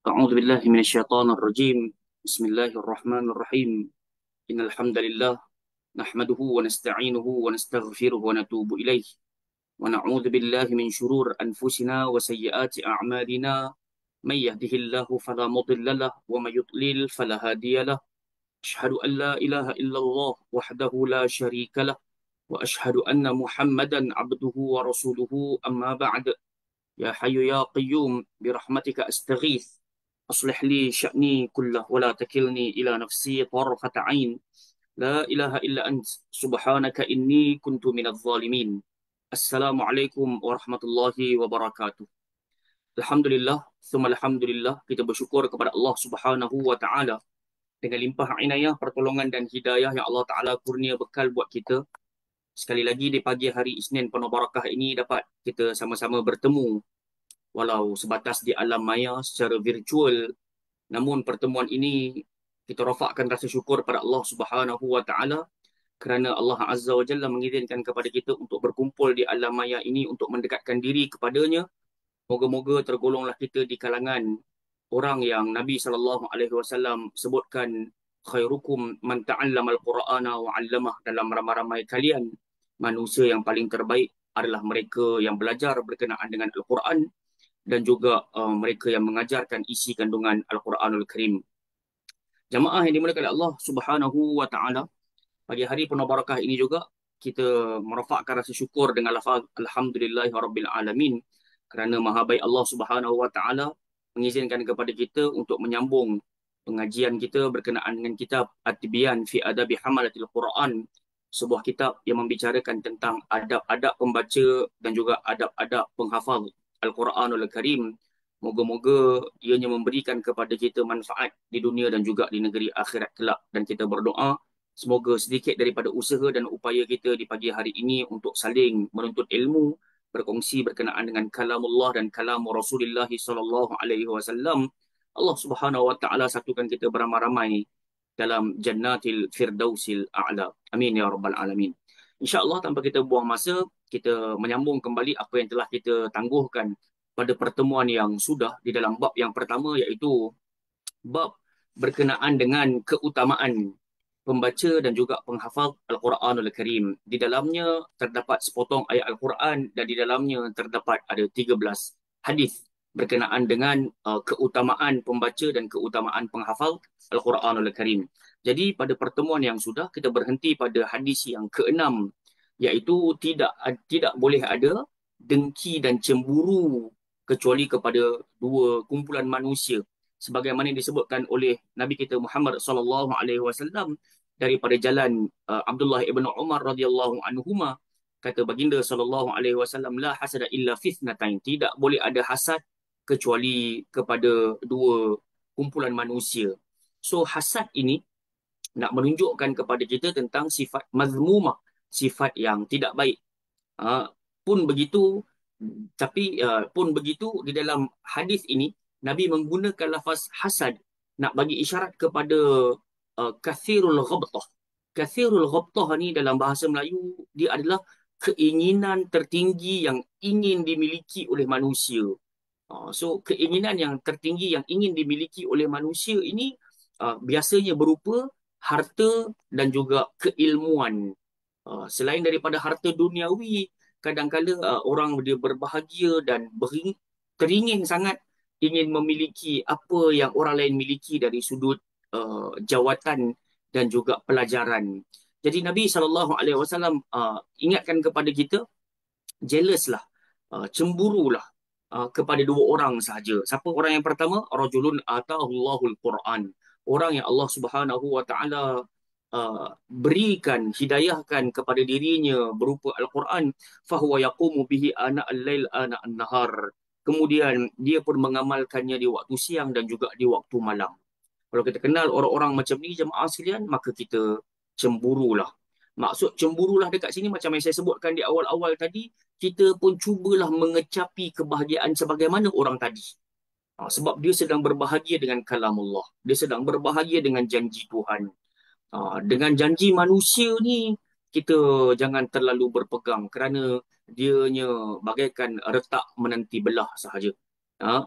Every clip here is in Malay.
أعوذ بالله من الشيطان الرجيم. بسم الله الرحمن الرحيم. إن الحمد لله نحمده ونستعينه ونستغفره ونتوب إليه، ونعوذ بالله من شرور أنفسنا وسيئات أعمالنا. من يهده الله فلا مضل له، ومن يضلل فلا هادي له. أشهد أن لا إله إلا الله وحده لا شريك له، وأشهد أن محمدا عبده ورسوله. أما بعد، يا حي يا قيوم برحمتك أستغيث، أصلح لي شأني كله ولا تكلني إلى نفسي طرفة عين. لا إله إلا أنت سبحانك إني كنت من الظالمين. السلام عليكم ورحمة الله وبركاته. Alhamdulillah, thumma alhamdulillah, kita bersyukur kepada Allah Subhanahu wa taala dengan limpah inayah, pertolongan dan hidayah yang Allah taala kurnia bekal buat kita. Sekali lagi di pagi hari Isnin penuh barakah ini dapat kita sama-sama bertemu walau sebatas di alam maya secara virtual. Namun pertemuan ini kita rafakkan rasa syukur pada Allah Subhanahu wa taala kerana Allah Azza wa Jalla mengizinkan kepada kita untuk berkumpul di alam maya ini untuk mendekatkan diri kepadanya. Moga-moga tergolonglah kita di kalangan orang yang Nabi sallallahu alaihi wasallam sebutkan, khairukum man ta'allama al-Qur'ana wa 'allamah, dalam ramai-ramai kalian manusia yang paling terbaik adalah mereka yang belajar berkenaan dengan Al-Quran dan juga mereka yang mengajarkan isi kandungan Al-Quranul Karim. Jamaah yang dimuliakan oleh Allah Subhanahu wa taala, pagi hari penuh barakah ini juga kita merafakkan rasa syukur dengan lafaz alhamdulillahirabbil alamin kerana maha baik Allah Subhanahu wa taala mengizinkan kepada kita untuk menyambung pengajian kita berkenaan dengan kitab At-Tibyan fi Adabi Hamalatil Quran, sebuah kitab yang membicarakan tentang adab-adab pembaca dan juga adab-adab penghafal Al-Quranul Karim. Moga-moga ianya memberikan kepada kita manfaat di dunia dan juga di negeri akhirat kelak. Dan kita berdoa semoga sedikit daripada usaha dan upaya kita di pagi hari ini untuk saling menuntut ilmu, berkongsi berkenaan dengan kalamullah dan kalam Rasulullah sallallahu alaihi wasallam, Allah Subhanahu wa taala satukan kita beramai-ramai dalam jannatil firdausil a'la. Amin ya rabbal alamin. Insya-Allah tanpa kita buang masa, kita menyambung kembali apa yang telah kita tangguhkan pada pertemuan yang sudah di dalam bab yang pertama, iaitu bab berkenaan dengan keutamaan pembaca dan juga penghafal Al-Quranul Karim. Di dalamnya terdapat sepotong ayat Al-Quran dan di dalamnya terdapat ada 13 hadis berkenaan dengan keutamaan pembaca dan keutamaan penghafal Al-Quranul Karim. Jadi pada pertemuan yang sudah kita berhenti pada hadis yang keenam, iaitu tidak boleh ada dengki dan cemburu kecuali kepada dua kumpulan manusia, sebagaimana disebutkan oleh Nabi kita Muhammad sallallahu alaihi wasallam daripada jalan Abdullah ibn Umar radhiyallahu anhuma. Kata baginda sallallahu alaihi wasallam, la hasada illa fitnatain, tidak boleh ada hasad kecuali kepada dua kumpulan manusia. So hasad ini nak menunjukkan kepada kita tentang sifat mazmumah, sifat yang tidak baik. Uh, pun begitu pun begitu di dalam hadis ini Nabi menggunakan lafaz hasad nak bagi isyarat kepada kathirul ghabtah. Kathirul ghabtah ni dalam bahasa Melayu dia adalah keinginan tertinggi yang ingin dimiliki oleh manusia. So keinginan yang tertinggi yang ingin dimiliki oleh manusia ini biasanya berupa harta dan juga keilmuan. Selain daripada harta duniawi, kadang-kala orang dia berbahagia dan teringin sangat ingin memiliki apa yang orang lain miliki dari sudut jawatan dan juga pelajaran. Jadi Nabi SAW ingatkan kepada kita, jealous lah, cemburulah kepada dua orang sahaja. Siapa orang yang pertama? Rajulun atahullahul Quran. Orang yang Allah Subhanahu wa taala berikan, hidayahkan kepada dirinya berupa Al-Quran, fahuwa yaqumu bihi ana al-lail ana an-nahar. Kemudian dia pun mengamalkannya di waktu siang dan juga di waktu malam. Kalau kita kenal orang-orang macam ni jemaah sekalian, maka kita cemburulah. Maksud cemburulah dekat sini macam yang saya sebutkan di awal-awal tadi, kita pun cubalah mengecapi kebahagiaan sebagaimana orang tadi. Sebab dia sedang berbahagia dengan kalamullah. Dia sedang berbahagia dengan janji Tuhan. Dengan janji manusia ni, kita jangan terlalu berpegang kerana dianya bagaikan retak menanti belah sahaja. Ha?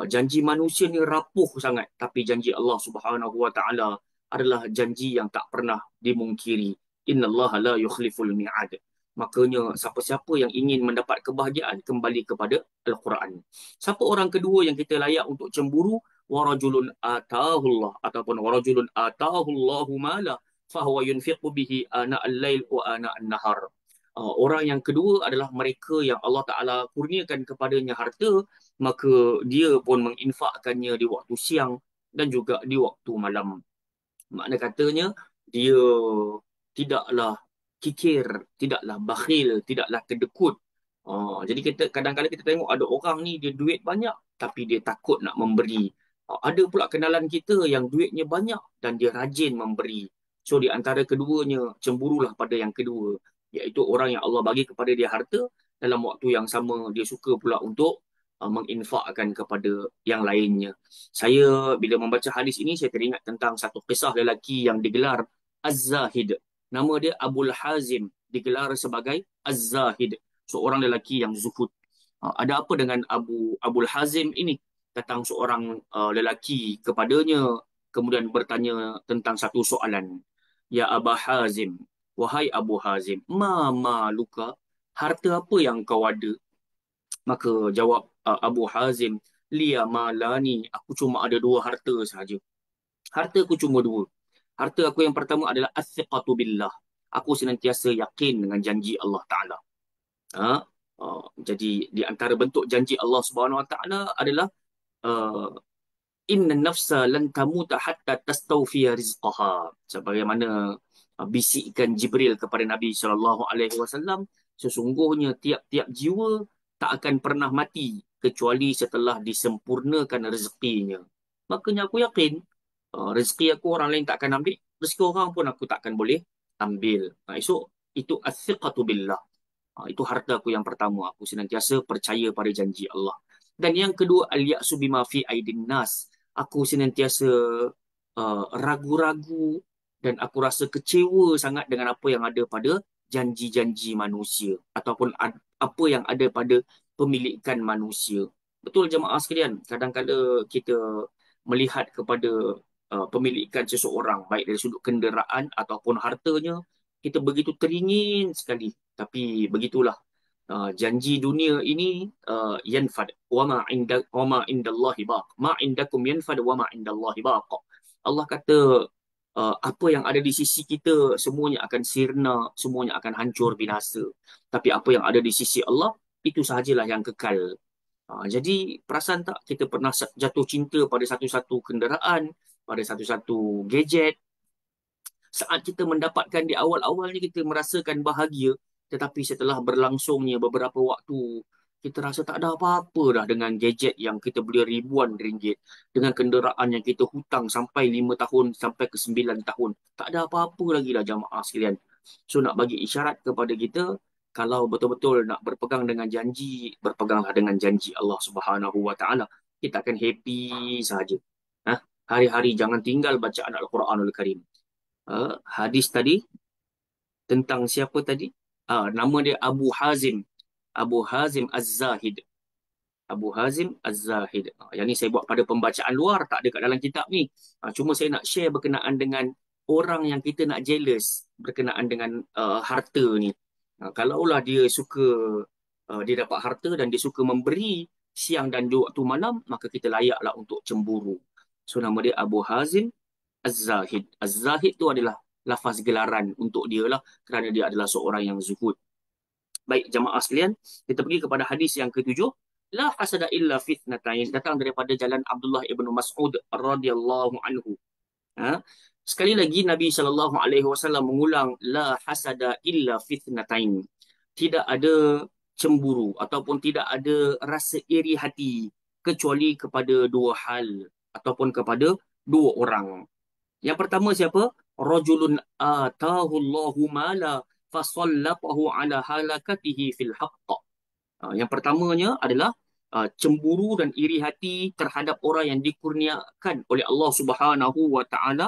Janji manusia ni rapuh sangat, tapi janji Allah Subhanahu Wa Taala adalah janji yang tak pernah dimungkiri. Innallaha la yukhliful mi'ad. Makanya siapa-siapa yang ingin mendapat kebahagiaan kembali kepada Al-Quran. Siapa orang kedua yang kita layak untuk cemburu? Warajulun atahullah ataupun warajulun atahullahu mala fahuwa yunfiqu bihi ana al-lail wa ana an-nahar. Orang yang kedua adalah mereka yang Allah Ta'ala kurniakan kepadanya harta, maka dia pun menginfakkannya di waktu siang dan juga di waktu malam. Makna katanya, dia tidaklah kikir, tidaklah bakhil, tidaklah kedekut. Jadi kita kadang-kadang kita tengok ada orang ni dia duit banyak tapi dia takut nak memberi. Ada pula kenalan kita yang duitnya banyak dan dia rajin memberi. So di antara keduanya, cemburulah pada yang kedua, iaitu orang yang Allah bagi kepada dia harta, dalam waktu yang sama dia suka pula untuk menginfakkan kepada yang lainnya. Saya bila membaca hadis ini, saya teringat tentang satu kisah lelaki yang digelar Az-Zahid. Nama dia Abul Hazim, digelar sebagai Az-Zahid, seorang lelaki yang zuhud. Ada apa dengan Abul Hazim ini? Datang seorang lelaki kepadanya, kemudian bertanya tentang satu soalan. Ya Aba Hazim, wahai Abu Hazim, ma luka, harta apa yang kau ada? Maka jawab Abu Hazim, Lia malani, aku cuma ada dua harta sahaja. Harta aku cuma dua. Harta aku yang pertama adalah as-siqatu billah. Aku senantiasa yakin dengan janji Allah Ta'ala. Ha? Jadi di antara bentuk janji Allah Subhanahu Wa Ta'ala adalah uh, inna nafsa lan tamuta hatta tastawfiya rizqaha. Sebagaimana bisikan Jibril kepada Nabi SAW, sesungguhnya tiap-tiap jiwa tak akan pernah mati kecuali setelah disempurnakan rezekinya. Makanya aku yakin rezeki aku orang lain tak akan ambil, rezeki orang pun aku tak akan boleh ambil. Esok itu as-siqatu billah. Itu harta aku yang pertama. Aku senantiasa percaya pada janji Allah. Dan yang kedua, al-ya'su bima fi aidin nas. Aku senantiasa ragu-ragu dan aku rasa kecewa sangat dengan apa yang ada pada janji-janji manusia ataupun apa yang ada pada pemilikan manusia. Betul jemaah sekalian, kadang-kadang kita melihat kepada pemilikan seseorang baik dari sudut kenderaan ataupun hartanya, kita begitu teringin sekali. Tapi begitulah, janji dunia ini yanfad wa ma indallahi baq. Ma indakum yanfad wa ma indallahi baq. Allah kata apa yang ada di sisi kita semuanya akan sirna, semuanya akan hancur binasa. Tapi apa yang ada di sisi Allah itu sahajalah yang kekal. Jadi perasan tak kita pernah jatuh cinta pada satu-satu kenderaan, pada satu-satu gadget. Saat kita mendapatkan di awal-awalnya kita merasakan bahagia, tetapi setelah berlangsungnya beberapa waktu, kita rasa tak ada apa-apa dah dengan gadget yang kita beli ribuan ringgit, dengan kenderaan yang kita hutang sampai 5 tahun, sampai ke 9 tahun. Tak ada apa-apa lagi dah jamaah sekalian. So nak bagi isyarat kepada kita, kalau betul-betul nak berpegang dengan janji, berpeganglah dengan janji Allah Subhanahu Wa Taala. Kita akan happy saja. Hari-hari jangan tinggal bacaan Al-Quranul Karim. Hadis tadi tentang siapa tadi? Nama dia Abu Hazim. Abu Hazim Az-Zahid. Abu Hazim Az-Zahid. Yang ni saya buat pada pembacaan luar, tak ada kat dalam kitab ni. Cuma saya nak share berkenaan dengan orang yang kita nak jealous berkenaan dengan harta ni. Kalaulah dia suka, dia dapat harta dan dia suka memberi siang dan di waktu malam, maka kita layaklah untuk cemburu. So nama dia Abu Hazim Az-Zahid. Az-Zahid tu adalah lafaz gelaran untuk dia lah kerana dia adalah seorang yang zuhud. Baik jamaah sekalian, kita pergi kepada hadis yang ketujuh. La hasada illa fitnatain. Datang daripada jalan Abdullah ibn Mas'ud radhiyallahu anhu. Sekali lagi Nabi SAW mengulang la hasada illa fitnatain. Tidak ada cemburu ataupun tidak ada rasa iri hati kecuali kepada dua hal ataupun kepada dua orang. Yang pertama siapa? Rajulun atahu Allahu mala fasallatahu ala halakatihi fil haqq. Yang pertamanya adalah cemburu dan iri hati terhadap orang yang dikurniakan oleh Allah Subhanahu Wa Taala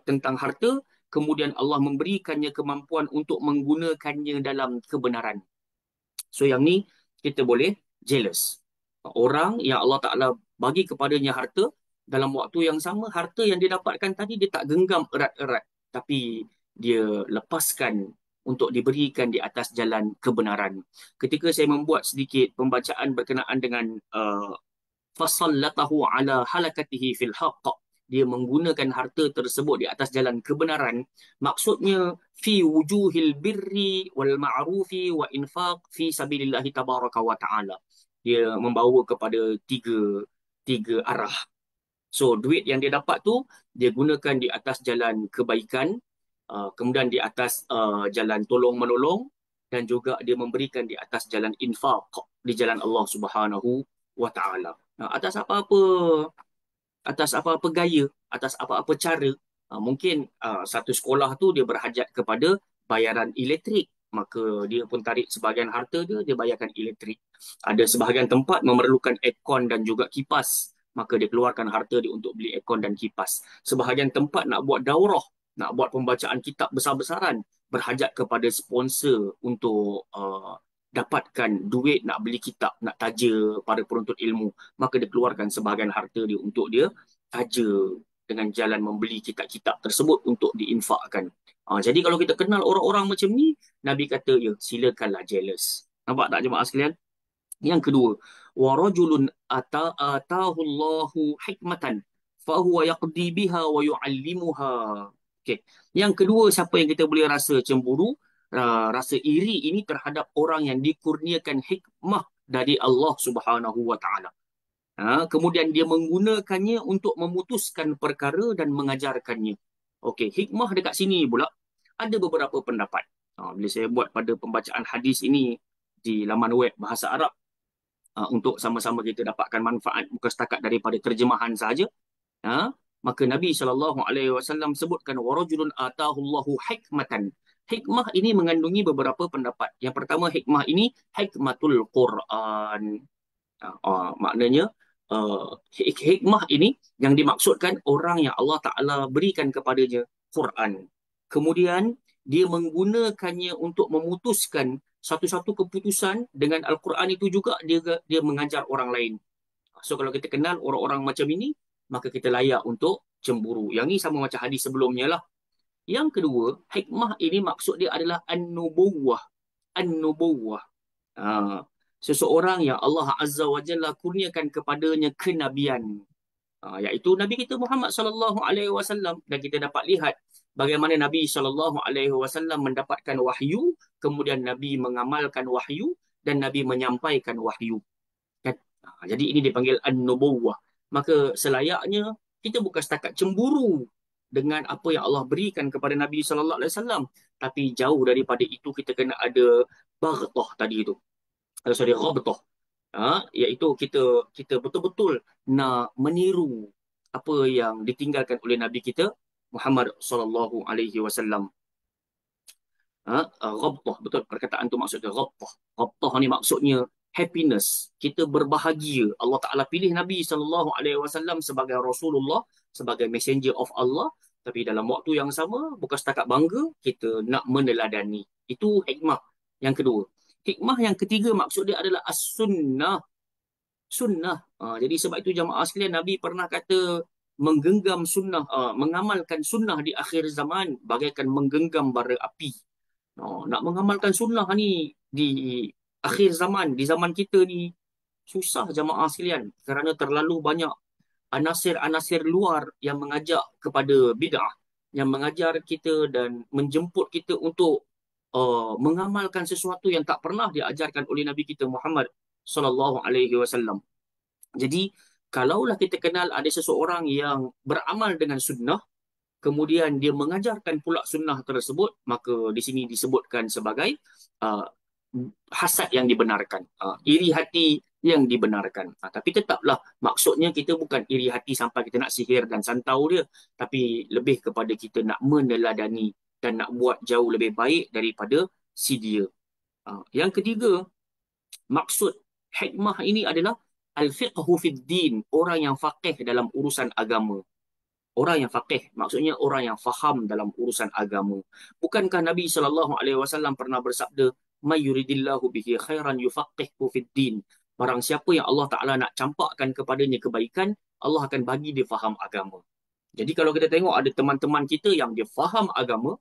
tentang harta kemudian Allah memberikannya kemampuan untuk menggunakannya dalam kebenaran. So yang ni kita boleh jealous. Orang yang Allah Ta'ala bagi kepadanya harta, dalam waktu yang sama harta yang dia dapatkan tadi dia tak genggam erat-erat, tapi dia lepaskan untuk diberikan di atas jalan kebenaran. Ketika saya membuat sedikit pembacaan berkenaan dengan fasallatahu ala halakatihi fil haqq, dia menggunakan harta tersebut di atas jalan kebenaran, maksudnya fi wujuhil birri wal ma'rufi wa infaq fi sabilillah tabaraka wa taala. Dia membawa kepada tiga arah. So duit yang dia dapat tu dia gunakan di atas jalan kebaikan, kemudian di atas jalan tolong menolong, dan juga dia memberikan di atas jalan infaq, di jalan Allah Subhanahu wa taala. Atas apa-apa, atas apa-apa gaya, atas apa-apa cara. Mungkin satu sekolah tu dia berhajat kepada bayaran elektrik, maka dia pun tarik sebahagian harta dia bayarkan elektrik. Ada sebahagian tempat memerlukan aircon dan juga kipas, maka dia keluarkan harta dia untuk beli aircon dan kipas. Sebahagian tempat nak buat daurah, nak buat pembacaan kitab besar-besaran, berhajat kepada sponsor untuk dapatkan duit nak beli kitab, nak taja para penuntut ilmu, maka dia keluarkan sebahagian harta dia untuk dia taja dengan jalan membeli kitab-kitab tersebut untuk diinfakkan. Jadi kalau kita kenal orang-orang macam ni, Nabi kata, ya silakanlah jealous. Nampak tak jemaah sekalian? Yang kedua, warajulun atahullahu hikmatan fahuwa yaqdi biha wa yu'allimuha. Okay. Yang kedua, siapa yang kita boleh rasa cemburu, rasa iri ini terhadap orang yang dikurniakan hikmah dari Allah Subhanahu wa taala. Kemudian dia menggunakannya untuk memutuskan perkara dan mengajarkannya. Okey, hikmah dekat sini pula ada beberapa pendapat. Bila saya buat pada pembacaan hadis ini di laman web bahasa Arab, untuk sama-sama kita dapatkan manfaat bukan setakat daripada terjemahan saja, maka Nabi SAW sebutkan warajulun atahullahu hikmatan. Hikmah ini mengandungi beberapa pendapat. Yang pertama, hikmah ini hikmatul Quran. Maknanya hikmah ini yang dimaksudkan orang yang Allah Ta'ala berikan kepadanya Quran. Kemudian dia menggunakannya untuk memutuskan satu-satu keputusan dengan Al-Quran itu juga dia mengajar orang lain. So kalau kita kenal orang-orang macam ini, maka kita layak untuk cemburu. Yang ini sama macam hadis sebelumnya lah. Yang kedua, hikmah ini maksud dia adalah an-nubuwah. An-nubuwah. Seseorang yang Allah Azza wa Jalla kurniakan kepadanya kenabian. Iaitu Nabi kita Muhammad sallallahu alaihi wasallam, dan kita dapat lihat bagaimana Nabi sallallahu alaihi wasallam mendapatkan wahyu, kemudian Nabi mengamalkan wahyu dan Nabi menyampaikan wahyu. Kan? Jadi ini dipanggil an-nubuwah. Maka selayaknya kita bukan setakat cemburu dengan apa yang Allah berikan kepada Nabi sallallahu alaihi wasallam, tapi jauh daripada itu kita kena ada baghtah tadi itu. Sorry, ghabtah. Iaitu kita betul-betul nak meniru apa yang ditinggalkan oleh Nabi kita Muhammad sallallahu alaihi wasallam. Ghabtah, betul perkataan tu maksudnya ghabtah. Ghabtah ni maksudnya happiness. Kita berbahagia. Allah Taala pilih Nabi sallallahu alaihi wasallam sebagai Rasulullah, sebagai messenger of Allah, tapi dalam waktu yang sama bukan setakat bangga, kita nak meneladani. Itu hikmah yang kedua. Hikmah yang ketiga maksud dia adalah as-sunnah. Sunnah. Jadi sebab itu jamaah sekalian, Nabi pernah kata menggenggam sunnah, mengamalkan sunnah di akhir zaman bagaikan menggenggam bara api. Nak mengamalkan sunnah ni di akhir zaman, di zaman kita ni susah jamaah sekalian, kerana terlalu banyak anasir-anasir luar yang mengajak kepada bid'ah, yang mengajar kita dan menjemput kita untuk mengamalkan sesuatu yang tak pernah diajarkan oleh Nabi kita Muhammad sallallahu alaihi wasallam. Jadi kalaulah kita kenal ada seseorang yang beramal dengan sunnah, kemudian dia mengajarkan pula sunnah tersebut, maka di sini disebutkan sebagai uh, hasad yang dibenarkan, iri hati yang dibenarkan. Tapi tetaplah maksudnya kita bukan iri hati sampai kita nak sihir dan santau dia, tapi lebih kepada kita nak meneladani dan nak buat jauh lebih baik daripada si dia. Yang ketiga, maksud hikmah ini adalah al-fiqhu fid din, orang yang faqih dalam urusan agama. Orang yang faqih maksudnya orang yang faham dalam urusan agama. Bukankah Nabi SAW pernah bersabda, "May yuridillahu bihi khairan yufaqqihhu fid din." Barang siapa yang Allah Taala nak campakkan kepadanya kebaikan, Allah akan bagi dia faham agama. Jadi kalau kita tengok ada teman-teman kita yang dia faham agama,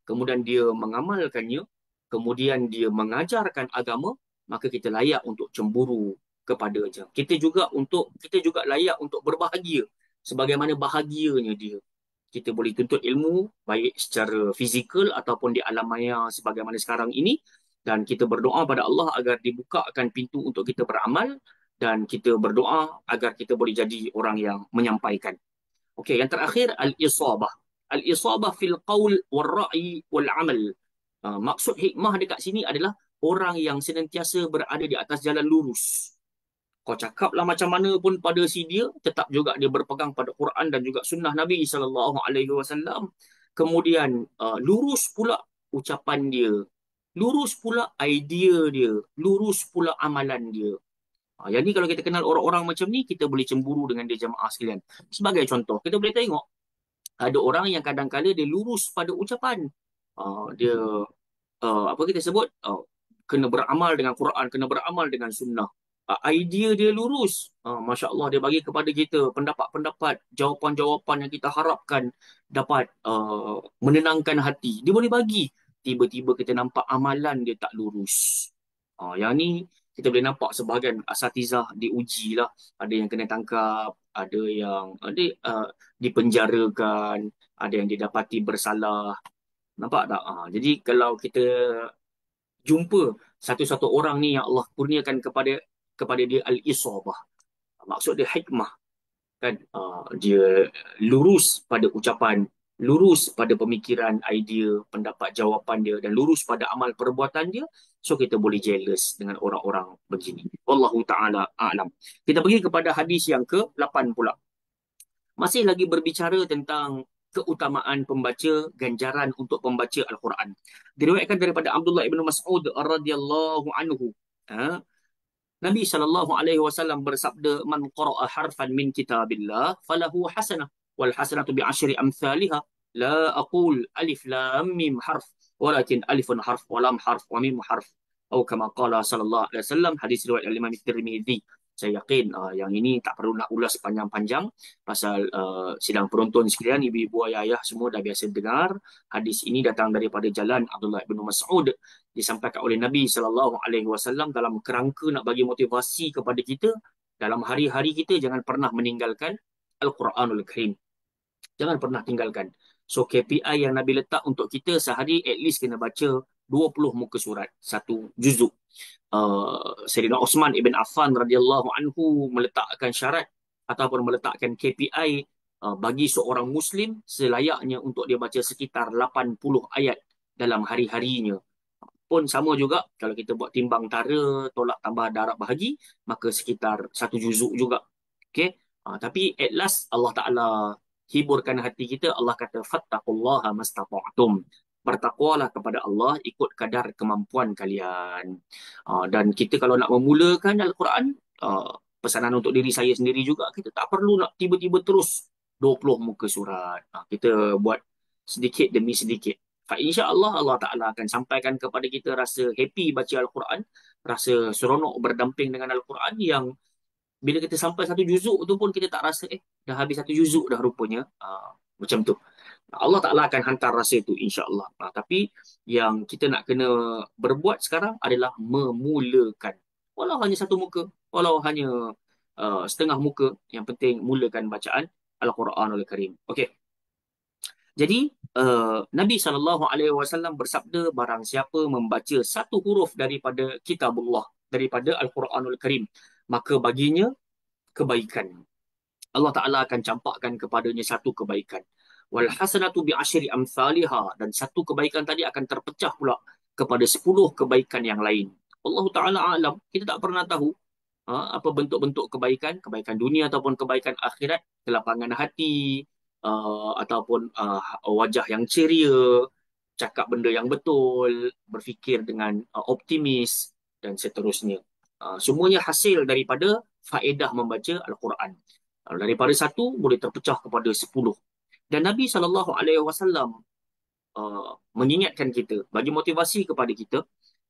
kemudian dia mengamalkannya, kemudian dia mengajarkan agama, maka kita layak untuk cemburu kepadanya. Kita juga layak untuk berbahagia sebagaimana bahagianya dia. Kita boleh tuntut ilmu baik secara fizikal ataupun di alam maya sebagaimana sekarang ini, dan kita berdoa pada Allah agar dibukakan pintu untuk kita beramal, dan kita berdoa agar kita boleh jadi orang yang menyampaikan. Okey, yang terakhir al-isabah. Al-isabah fil qaul wal ra'i wal amal. Maksud hikmah dekat sini adalah orang yang senantiasa berada di atas jalan lurus. Kau cakaplah macam mana pun pada si dia, tetap juga dia berpegang pada Quran dan juga sunnah Nabi SAW. Kemudian lurus pula ucapan dia, lurus pula idea dia, lurus pula amalan dia. Yang ni kalau kita kenal orang-orang macam ni, kita boleh cemburu dengan dia jemaah sekalian. Sebagai contoh, kita boleh tengok ada orang yang kadang-kadang dia lurus pada ucapan. Dia apa kita sebut, kena beramal dengan Quran, kena beramal dengan sunnah. Idea dia lurus. Masya Allah, dia bagi kepada kita pendapat-pendapat, jawapan-jawapan yang kita harapkan dapat menenangkan hati. Dia boleh bagi. Tiba-tiba kita nampak amalan dia tak lurus. Yang ni kita boleh nampak sebahagian asatizah diuji lah. Ada yang kena tangkap, ada yang dipenjarakan, ada yang didapati bersalah. Nampak tak? Jadi kalau kita jumpa satu-satu orang ni yang Allah kurniakan kepada dia al-isabah. Maksud dia hikmah, kan? Dia lurus pada ucapan, lurus pada pemikiran, idea, pendapat jawapan dia, dan lurus pada amal perbuatan dia. So kita boleh jealous dengan orang-orang begini. Wallahu taala a'lam. Kita pergi kepada hadis yang ke-8 pula. Masih lagi berbicara tentang keutamaan pembaca, ganjaran untuk pembaca Al-Quran. Diriwayatkan daripada Abdullah ibn Mas'ud radhiyallahu anhu. Nabi SAW bersabda, "Man qara'a harfan min kitabillah falahu hasanah wal hasanatu bi asyri amsalihha. La aqul alif lam mim harf, walakin alifun harf wa lam harf wa mim harf." Atau kama qala sallallahu alaihi wasallam, hadis riwayat Imam Tirmizi. Saya yakin yang ini tak perlu nak ulas panjang-panjang pasal sidang penonton sekalian, ibu-ibu, ayah-ayah semua dah biasa dengar. Hadis ini datang daripada jalan Abdullah bin Mas'ud, disampaikan oleh Nabi SAW dalam kerangka nak bagi motivasi kepada kita dalam hari-hari kita, jangan pernah meninggalkan Al-Quranul Karim. Jangan pernah tinggalkan. So KPI yang Nabi letak untuk kita sehari at least kena baca 20 muka surat, satu juzuk. Sayyidina Osman ibn Affan radhiyallahu anhu meletakkan syarat ataupun meletakkan KPI bagi seorang Muslim selayaknya untuk dia baca sekitar 80 ayat dalam hari-harinya. Pun sama juga kalau kita buat timbang tara, tolak tambah darab bahagi, maka sekitar satu juzuk juga. Okay? Tapi at last Allah Ta'ala hiburkan hati kita. Allah kata, "Fattaqullaha mastata'tum." Bertakwalah kepada Allah ikut kadar kemampuan kalian. Dan kita kalau nak memulakan Al-Quran, pesanan untuk diri saya sendiri juga, kita tak perlu nak tiba-tiba terus 20 muka surat. Kita buat sedikit demi sedikit. InsyaAllah Allah Ta'ala akan sampaikan kepada kita rasa happy baca Al-Quran, rasa seronok berdamping dengan Al-Quran, yang bila kita sampai satu juzuk tu pun kita tak rasa dah habis satu juzuk dah rupanya. Macam tu. Allah Ta'ala akan hantar rasa itu insyaAllah. Tapi yang kita nak kena berbuat sekarang adalah memulakan. Walau hanya satu muka, walau hanya setengah muka, yang penting mulakan bacaan Al-Quranul Karim. Okey. Jadi Nabi SAW bersabda, barang siapa membaca satu huruf daripada kitabullah, daripada Al-Quranul Karim, maka baginya kebaikan. Allah Ta'ala akan campakkan kepadanya satu kebaikan. Wal hasanatu bi asyri amsalihha, dan satu kebaikan tadi akan terpecah pula kepada 10 kebaikan yang lain. Allah Ta'ala alam, kita tak pernah tahu apa bentuk-bentuk kebaikan, kebaikan dunia ataupun kebaikan akhirat, kelapangan hati, ataupun wajah yang ceria, cakap benda yang betul, berfikir dengan optimis, dan seterusnya. Semuanya hasil daripada faedah membaca Al-Quran. Daripada satu boleh terpecah kepada 10. Dan Nabi SAW mengingatkan kita, bagi motivasi kepada kita,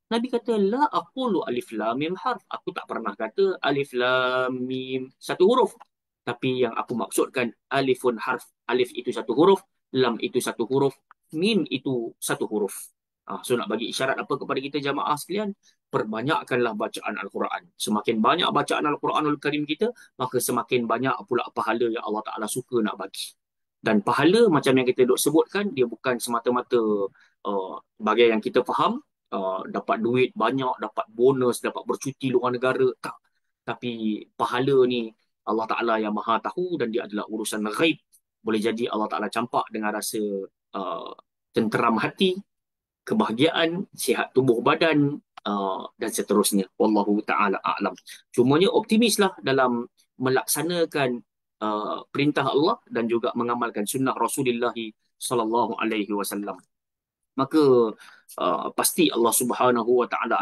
Nabi kata, la aqulu alif lam mim harf. Aku tak pernah kata alif lam mim satu huruf. Tapi yang aku maksudkan alifun harf. Alif itu satu huruf, lam itu satu huruf, mim itu satu huruf. So nak bagi isyarat apa kepada kita jamaah sekalian? Perbanyakkanlah bacaan Al-Quran. Semakin banyak bacaan Al-Quranul Karim kita, maka semakin banyak pula pahala yang Allah Ta'ala suka nak bagi. Dan pahala macam yang kita duk sebutkan, dia bukan semata-mata bagai yang kita faham, dapat duit banyak, dapat bonus, dapat bercuti luar negara. Tak. Tapi pahala ni Allah Ta'ala yang maha tahu dan dia adalah urusan ghaib. Boleh jadi Allah Ta'ala campak dengan rasa tenteram hati, kebahagiaan, sihat tubuh badan, dan seterusnya. Wallahu Ta'ala a'lam. Cumanya optimislah dalam melaksanakan perintah Allah dan juga mengamalkan sunnah Rasulullah sallallahu alaihi wasallam. Maka pasti Allah Subhanahu wa taala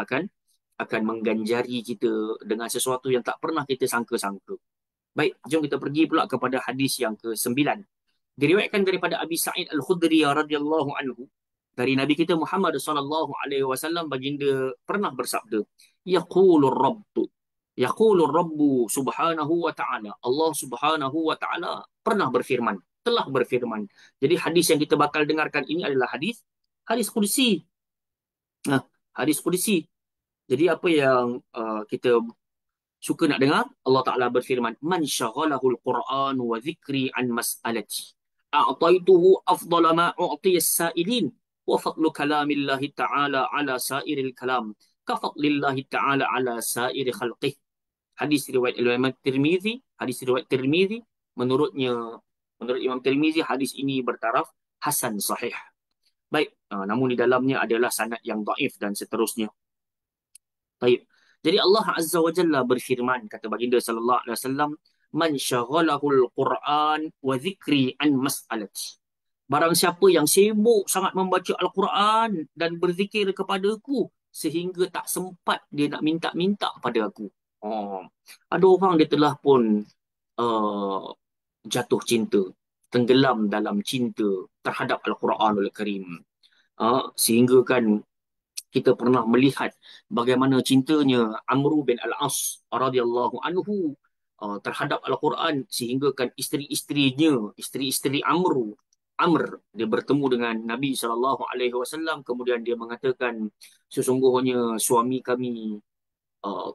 akan mengganjari kita dengan sesuatu yang tak pernah kita sangka-sangka. Baik, jom kita pergi pula kepada hadis yang ke-9. Diriwayatkan daripada Abi Sa'id Al-Khudri radhiyallahu anhu, dari Nabi kita Muhammad sallallahu alaihi wasallam, baginda pernah bersabda, yaqulur rabbu, yaqulur rabbu subhanahu wa ta'ala, Allah Subhanahu wa ta'ala pernah berfirman, telah berfirman. Jadi hadis yang kita bakal dengarkan ini adalah hadis qudsi. Hadis qudsi. Jadi apa yang kita suka nak dengar, Allah Ta'ala berfirman, man syaghalahul Qur'an wa zikri an mas'alati a'taituhu afdala ma u'tiyas sa'ilin wa fadlu kalamillahi ta'ala ala sa'iril kalam ka fadlillahi ta'ala ala sa'iri khalqih. Hadis riwayat Imam Tirmizi. Hadis riwayat Tirmizi, menurut Imam Tirmizi, hadis ini bertaraf hasan sahih. Baik, namun di dalamnya adalah sanad yang dhaif dan seterusnya. Baik. Jadi Allah Azza wa Jalla berfirman, kata baginda sallallahu alaihi wasallam, man syaghalahul Quran wa zikri an mas'alati. Barang siapa yang sibuk sangat membaca Al-Quran dan berzikir kepadaku sehingga tak sempat dia nak minta-minta pada aku. Ada orang dia telah pun jatuh cinta, tenggelam dalam cinta terhadap Al-Quranul Karim. Sehingga kan kita pernah melihat bagaimana cintanya Amr bin Al-As radhiyallahu anhu terhadap Al-Quran, sehingga kan isteri-isteri Amr, dia bertemu dengan Nabi SAW, kemudian dia mengatakan, sesungguhnya suami kami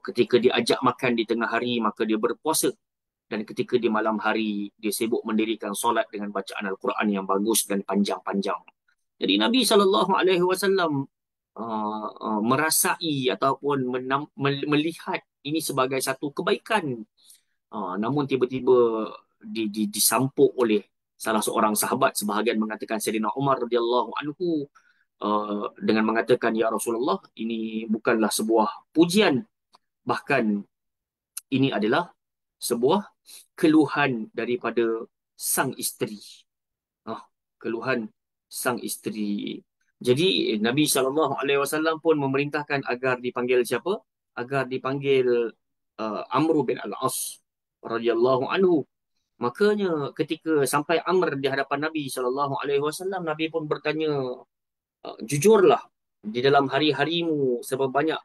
ketika dia ajak makan di tengah hari maka dia berpuasa, dan ketika di malam hari dia sibuk mendirikan solat dengan bacaan Al-Quran yang bagus dan panjang-panjang. Jadi Nabi SAW merasai ataupun melihat ini sebagai satu kebaikan. Namun tiba-tiba disampuk oleh salah seorang sahabat, sebahagian mengatakan Sayyidina Umar radhiyallahu anhu, dengan mengatakan, ya Rasulullah, ini bukanlah sebuah pujian, bahkan ini adalah sebuah keluhan daripada sang isteri. Keluhan sang isteri. Jadi Nabi SAW pun memerintahkan agar dipanggil siapa? Agar dipanggil Amr bin Al-As radhiyallahu anhu. Makanya ketika sampai Amr di hadapan Nabi SAW, Nabi pun bertanya, jujurlah di dalam hari-harimu seberapa banyak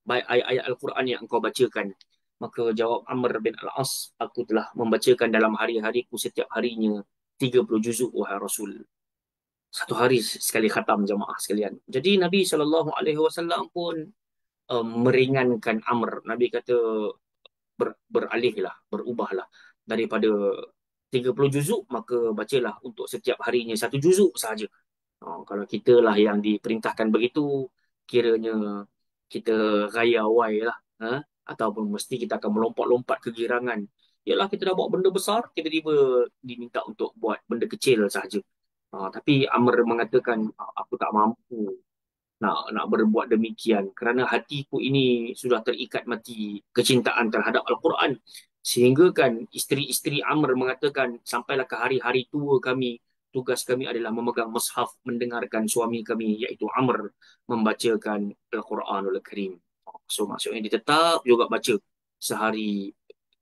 ayat-ayat Al-Quran yang engkau bacakan. Maka jawab Amr bin Al-As, aku telah membacakan dalam hari-hariku setiap harinya 30 juzuk, wahai Rasul. Satu hari sekali khatam, jamaah sekalian. Jadi Nabi SAW pun meringankan Amr. Nabi kata, beralihlah, berubahlah. Daripada 30 juzuk, maka bacalah untuk setiap harinya satu juzuk sahaja. Kalau kita lah yang diperintahkan begitu, kiranya kita raya awai lah. Ataupun mesti kita akan melompat-lompat kegirangan. Yalah, kita dah buat benda besar, tiba-tiba diminta untuk buat benda kecil sahaja. Tapi Amr mengatakan, aku tak mampu nak berbuat demikian kerana hatiku ini sudah terikat mati kecintaan terhadap Al-Quran. Sehingga kan isteri-isteri Amr mengatakan, sampailah ke hari-hari tua kami, tugas kami adalah memegang mushaf, mendengarkan suami kami iaitu Amr membacakan Al-Quranul Karim. So maksudnya dia tetap juga baca sehari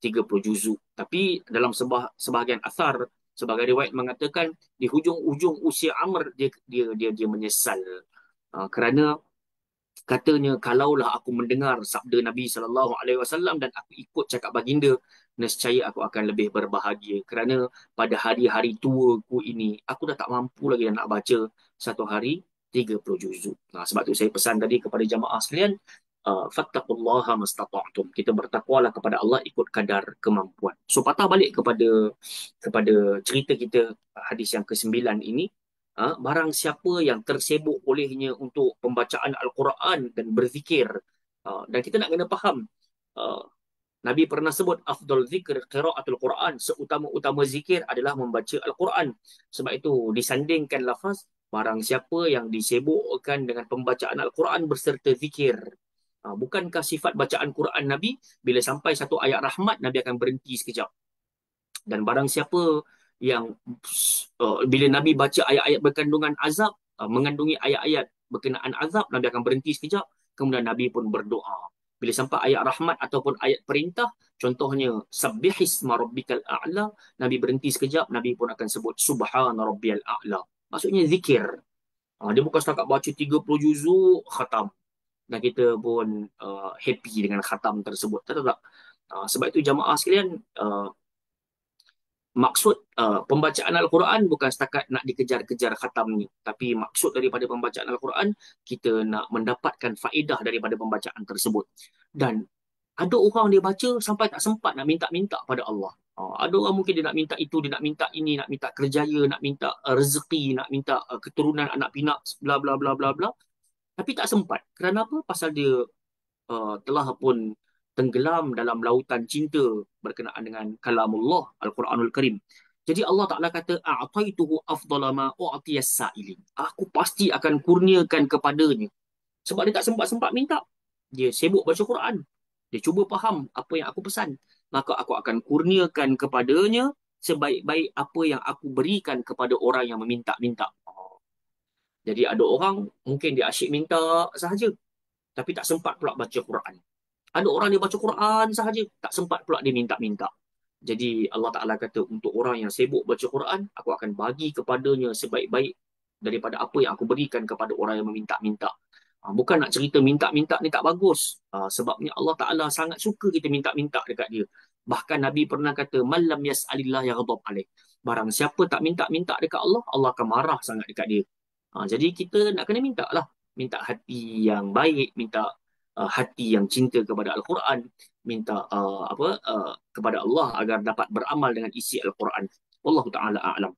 30 juzuk. Tapi dalam sebahagian asar, sebagai riwayat mengatakan di hujung-hujung usia Amr dia menyesal. Kerana katanya, kalaulah aku mendengar sabda Nabi SAW dan aku ikut cakap baginda, nescaya aku akan lebih berbahagia. Kerana pada hari-hari tuaku ini, aku dah tak mampu lagi nak baca satu hari 30 juzuk. Sebab tu saya pesan tadi kepada jamaah sekalian, fattaqullaha mastata'tum. Kita bertakwalah kepada Allah ikut kadar kemampuan. So patah balik kepada cerita kita, hadis yang ke-9 ini. Barang siapa yang tersibuk olehnya untuk pembacaan Al-Quran dan berzikir. Dan kita nak kena faham, uh, Nabi pernah sebut afdal zikr qiraatul Quran, seutama-utama zikir adalah membaca Al-Quran. Sebab itu disandingkan lafaz barang siapa yang disibukkan dengan pembacaan Al-Quran berserta zikir. Bukankah sifat bacaan Quran Nabi bila sampai satu ayat rahmat Nabi akan berhenti sekejap. Dan barang siapa yang bila Nabi baca ayat-ayat berkandungan azab, mengandungi ayat-ayat berkenaan azab, Nabi akan berhenti sekejap. Kemudian Nabi pun berdoa. Bila sampai ayat rahmat ataupun ayat perintah, contohnya sabbihisma rabbikal a'la, Nabi berhenti sekejap, Nabi pun akan sebut subhana rabbiyal a'la. Maksudnya zikir. Dia bukan setakat baca 30 juzuk khatam dan kita pun happy dengan khatam tersebut. Tak. Sebab itu jamaah sekalian, maksud pembacaan Al-Quran bukan setakat nak dikejar-kejar khatam ni. Tapi maksud daripada pembacaan Al-Quran, kita nak mendapatkan faedah daripada pembacaan tersebut. Dan ada orang dia baca sampai tak sempat nak minta-minta pada Allah. Ada orang mungkin dia nak minta itu, dia nak minta ini, nak minta kerjaya, nak minta rezeki, nak minta keturunan anak pinak, bla bla bla bla bla. Tapi tak sempat. Kerana apa? Pasal dia telah pun tenggelam dalam lautan cinta berkenaan dengan kalamullah Al-Quranul Karim. Jadi Allah Ta'ala kata, a'taituhu afdala ma u'tiyas sa'ilin. Aku pasti akan kurniakan kepadanya. Sebab dia tak sempat-sempat minta. Dia sibuk baca Quran. Dia cuba faham apa yang aku pesan. Maka aku akan kurniakan kepadanya sebaik-baik apa yang aku berikan kepada orang yang meminta-minta. Jadi ada orang mungkin dia asyik minta sahaja, tapi tak sempat pula baca Quran. Ada orang dia baca Quran sahaja, tak sempat pula dia minta-minta. Jadi Allah Ta'ala kata, untuk orang yang sibuk baca Quran, aku akan bagi kepadanya sebaik-baik daripada apa yang aku berikan kepada orang yang meminta-minta. Bukan nak cerita minta-minta ni tak bagus. Sebabnya Allah Ta'ala sangat suka kita minta-minta dekat dia. Bahkan Nabi pernah kata, man lam yas'alillah yaghdab alaih. Barang siapa tak minta-minta dekat Allah, Allah akan marah sangat dekat dia. Jadi kita nak kena minta lah. Minta hati yang baik, minta hati yang cinta kepada Al-Quran, minta kepada Allah agar dapat beramal dengan isi Al-Quran. Wallahu ta'ala a'lam.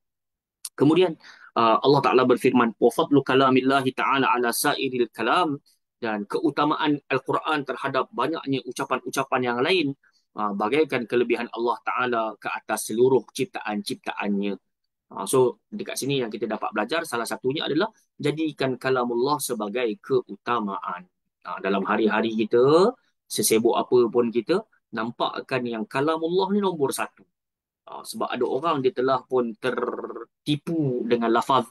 Kemudian Allah Ta'ala berfirman, wa fadlu kalamillahi ta'ala ala sairil kalam, dan keutamaan Al-Quran terhadap banyaknya ucapan-ucapan yang lain bagaikan kelebihan Allah Ta'ala ke atas seluruh ciptaan-ciptaannya. So dekat sini yang kita dapat belajar, salah satunya adalah jadikan kalamullah sebagai keutamaan. Dalam hari-hari kita, sesibuk apa pun kita, nampakkan yang kalamullah ni nombor satu. Sebab ada orang dia telah pun tertipu dengan lafaz,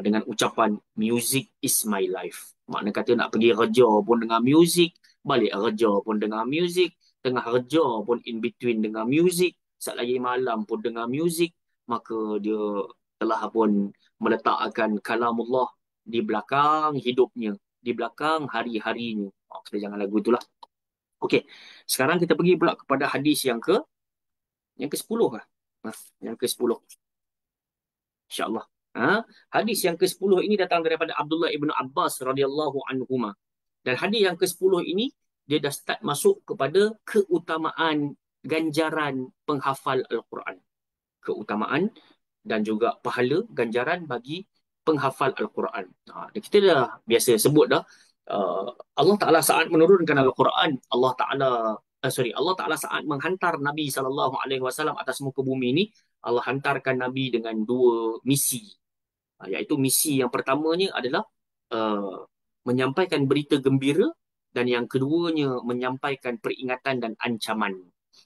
dengan ucapan music is my life. Makna kata nak pergi kerja pun dengan music, balik kerja pun dengan music, tengah kerja pun in between dengan music, saat lagi malam pun dengan music. Maka dia telah pun meletakkan kalamullah di belakang hidupnya, di belakang hari-harinya. Kita jangan lagu itulah. Okey, sekarang kita pergi pula kepada hadis yang ke-10 lah. Yang ke-10. InsyaAllah. Hadis yang ke-10 ini datang daripada Abdullah ibn Abbas radhiyallahu anhuma. Dan hadis yang ke-10 ini, dia dah start masuk kepada keutamaan ganjaran penghafal Al-Quran. Keutamaan dan juga pahala ganjaran bagi penghafal Al-Quran. Kita dah biasa sebut dah, Allah Ta'ala saat menurunkan Al-Quran, Allah Ta'ala saat menghantar Nabi SAW atas muka bumi ini, Allah hantarkan Nabi dengan dua misi. Iaitu misi yang pertamanya adalah menyampaikan berita gembira, dan yang keduanya menyampaikan peringatan dan ancaman.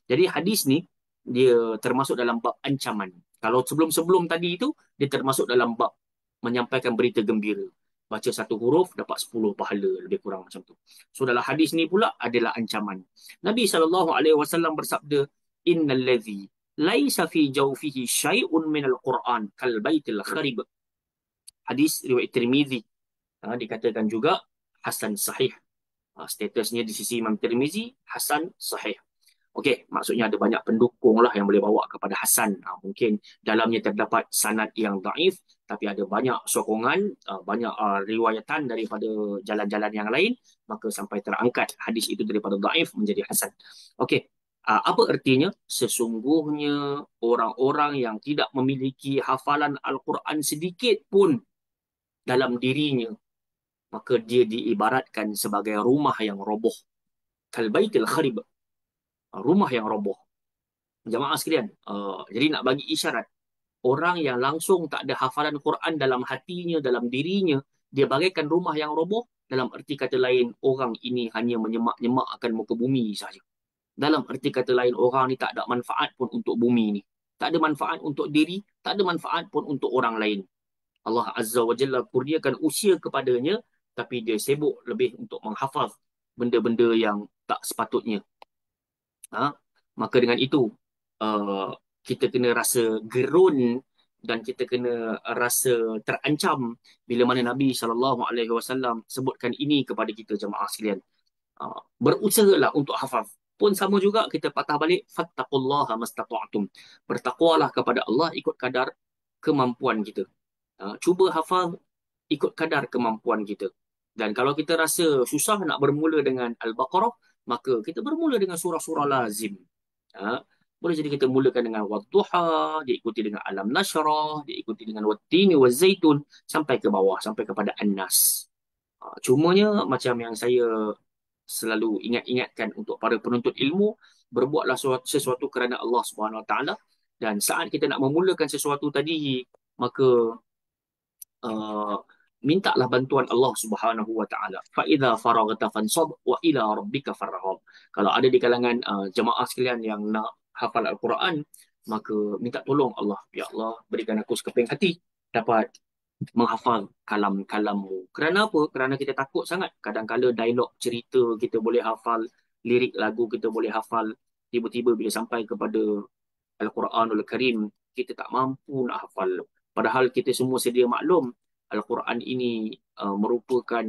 Jadi hadis ni, dia termasuk dalam bab ancaman. Kalau sebelum-sebelum tadi itu, dia termasuk dalam bab menyampaikan berita gembira. Baca satu huruf, dapat 10 pahala, lebih kurang macam tu. So dalam hadis ni pula adalah ancaman. Nabi SAW bersabda, innal ladzi laisa fi jawfihi syai'un minal Qur'an kal baitil kharib. Hadis riwayat Tirmizi. Dikatakan juga hasan sahih. Statusnya di sisi Imam Tirmizi hasan sahih. Okey, maksudnya ada banyak pendukung lah yang boleh bawa kepada hasan. Mungkin dalamnya terdapat sanad yang daif, tapi ada banyak sokongan, banyak riwayatan daripada jalan-jalan yang lain, maka sampai terangkat hadis itu daripada daif menjadi hasan. Okey, apa artinya? Sesungguhnya orang-orang yang tidak memiliki hafalan Al-Quran sedikit pun dalam dirinya, maka dia diibaratkan sebagai rumah yang roboh. Kalbaitil kharib, rumah yang roboh. Jamaah sekalian, jadi nak bagi isyarat, orang yang langsung tak ada hafalan Quran dalam hatinya, dalam dirinya, dia bagaikan rumah yang roboh. Dalam arti kata lain, orang ini hanya menyemak-nyemak akan muka bumi saja. Dalam arti kata lain, orang ni tak ada manfaat pun untuk bumi ni. Tak ada manfaat untuk diri, tak ada manfaat pun untuk orang lain. Allah Azza wa Jalla kurniakan usia kepadanya, tapi dia sibuk lebih untuk menghafaz benda-benda yang tak sepatutnya. Maka dengan itu, kita kena rasa gerun dan kita kena rasa terancam bila mana Nabi SAW sebutkan ini kepada kita, jemaah sekalian. Berusahalah untuk hafaz. Pun sama juga kita patah balik, fattaqullaha mastata'tum. Bertakwalah kepada Allah ikut kadar kemampuan kita. Cuba hafaz ikut kadar kemampuan kita. Dan kalau kita rasa susah nak bermula dengan Al-Baqarah, maka kita bermula dengan surah-surah lazim. Boleh jadi kita mulakan dengan Wadduha, diikuti dengan Alam Nashrah, diikuti dengan Wattini Wazzaitun, sampai ke bawah, sampai kepada An-Nas. Cumanya macam yang saya selalu ingat-ingatkan untuk para penuntut ilmu, berbuatlah sesuatu kerana Allah Subhanahu Wa Taala. Dan saat kita nak memulakan sesuatu tadi, maka uh, mintalah bantuan Allah Subhanahu Wa Taala. Fa idza faraghta fansab wa ila rabbika farghab. Kalau ada di kalangan jemaah sekalian yang nak hafal Al-Quran, maka minta tolong Allah. Ya Allah, berikan aku sekeping hati dapat menghafal kalam-kalammu. Kerana apa? Kerana kita takut sangat. Kadang-kala dialog cerita kita boleh hafal, lirik lagu kita boleh hafal. Tiba-tiba bila sampai kepada Al-Quranul Karim, kita tak mampu nak hafal. Padahal kita semua sedia maklum, Al-Quran ini merupakan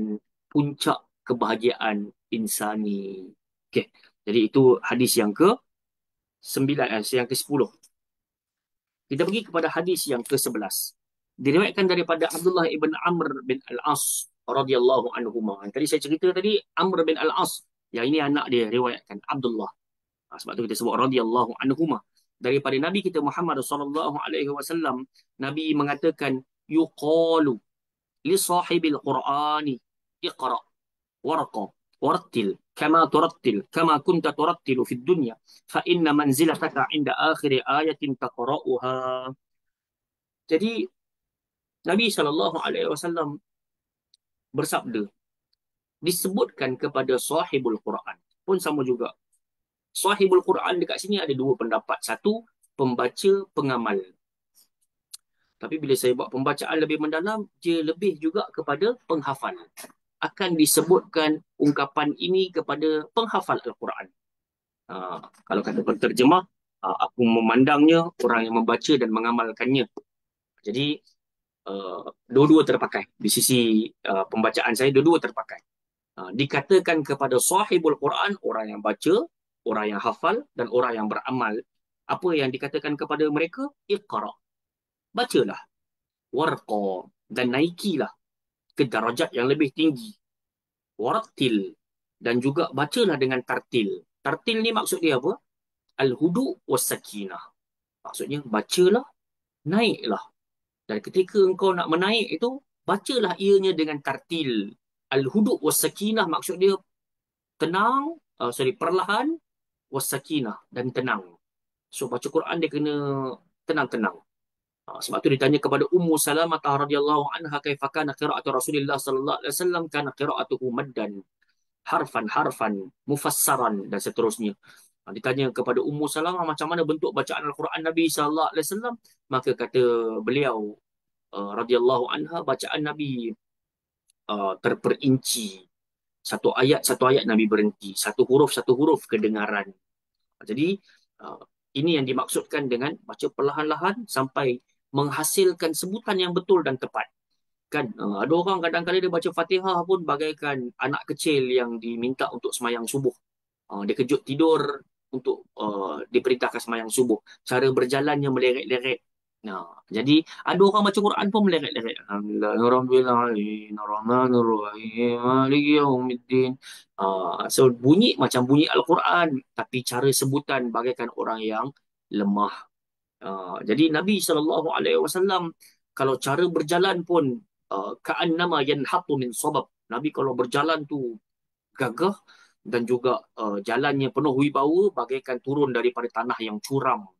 puncak kebahagiaan insani. Okay. Jadi itu hadis yang yang ke-10. Kita pergi kepada hadis yang ke-11. Diriwayatkan daripada Abdullah ibn Amr bin Al-As radhiyallahu anhuma. Tadi saya cerita tadi Amr bin Al-As. Yang ini anak dia riwayatkan Abdullah. Sebab tu kita sebut radhiyallahu anhuma. Daripada Nabi kita Muhammad sallallahu alaihi wasallam, Nabi mengatakan yuqalu li sahibil Qur'ani iqra warqa warattil kama kunta turattilu fid dunya fa inna manzilataka inda akhir ayatin taqra'uha. Jadi Nabi sallallahu alaihi wasallam bersabda, disebutkan kepada sahibul Quran pun sama juga. Sahibul Quran dekat sini ada dua pendapat. Satu, pembaca pengamal. Tapi bila saya buat pembacaan lebih mendalam, dia lebih juga kepada penghafal. Akan disebutkan ungkapan ini kepada penghafal Al-Quran. Kalau kata penterjemah, aku memandangnya orang yang membaca dan mengamalkannya. Jadi, dua-dua terpakai. Di sisi pembacaan saya, dua-dua terpakai. Dikatakan kepada sahibul Quran, orang yang baca, orang yang hafal, dan orang yang beramal. Apa yang dikatakan kepada mereka? Iqra. Bacalah. Warqa. Dan naikilah ke darajat yang lebih tinggi. Warattil. Dan juga bacalah dengan tartil. Tartil ni maksud dia apa? Al-hudu was sakinah. Maksudnya bacalah, naiklah. Dan ketika engkau nak menaik itu, bacalah ianya dengan tartil. Al-hudu was sakinah maksud dia tenang, perlahan, was sakinah dan tenang. So baca Quran dia kena tenang-tenang. Sebab tu ditanya kepada Ummu Salamah radhiyallahu anha, kaifa kana qira'atu Rasulillah sallallahu alaihi wasallam, kana qira'atuhu maddan, harfan mufassaran dan seterusnya. Ditanya kepada Ummu Salamah macam mana bentuk bacaan Al-Quran Nabi sallallahu alaihi wasallam, maka kata beliau radhiyallahu anha, bacaan Nabi terperinci. Satu ayat Nabi berhenti, satu huruf kedengaran. Jadi Ini yang dimaksudkan dengan baca perlahan-lahan sampai menghasilkan sebutan yang betul dan tepat. Kan ada orang kadang-kadang dia baca Fatihah pun bagaikan anak kecil yang diminta untuk semayang subuh. Dia kejut tidur untuk diperintahkan semayang subuh. Cara berjalannya meleret-leret. Nah, jadi ada orang baca Quran pun meleret-leret. Alhamdulillahirrahmanirrahim. Maliki yaumiddin. So bunyi macam bunyi Al-Quran, tapi cara sebutan bagaikan orang yang lemah. Jadi Nabi SAW kalau cara berjalan pun ka'annama yanhatu min sabab. Nabi kalau berjalan tu gagah dan juga jalannya penuh wibawa bagaikan turun daripada tanah yang curam.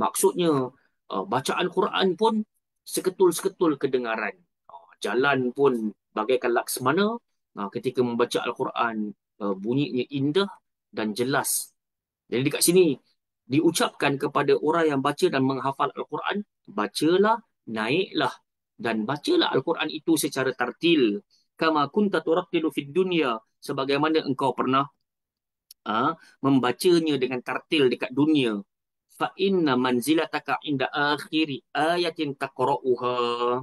Maksudnya bacaan Quran pun seketul-seketul kedengaran. Jalan pun bagaikan laksmana ketika membaca Al-Quran, bunyinya indah dan jelas. Jadi dekat sini diucapkan kepada orang yang baca dan menghafal Al-Quran, bacalah, naiklah dan bacalah Al-Quran itu secara tartil. Kama kunta turattilu fid dunya, sebagaimana engkau pernah membacanya dengan tartil dekat dunia. Fa inna manzilataka inda akhiri ayatin taqra'uha.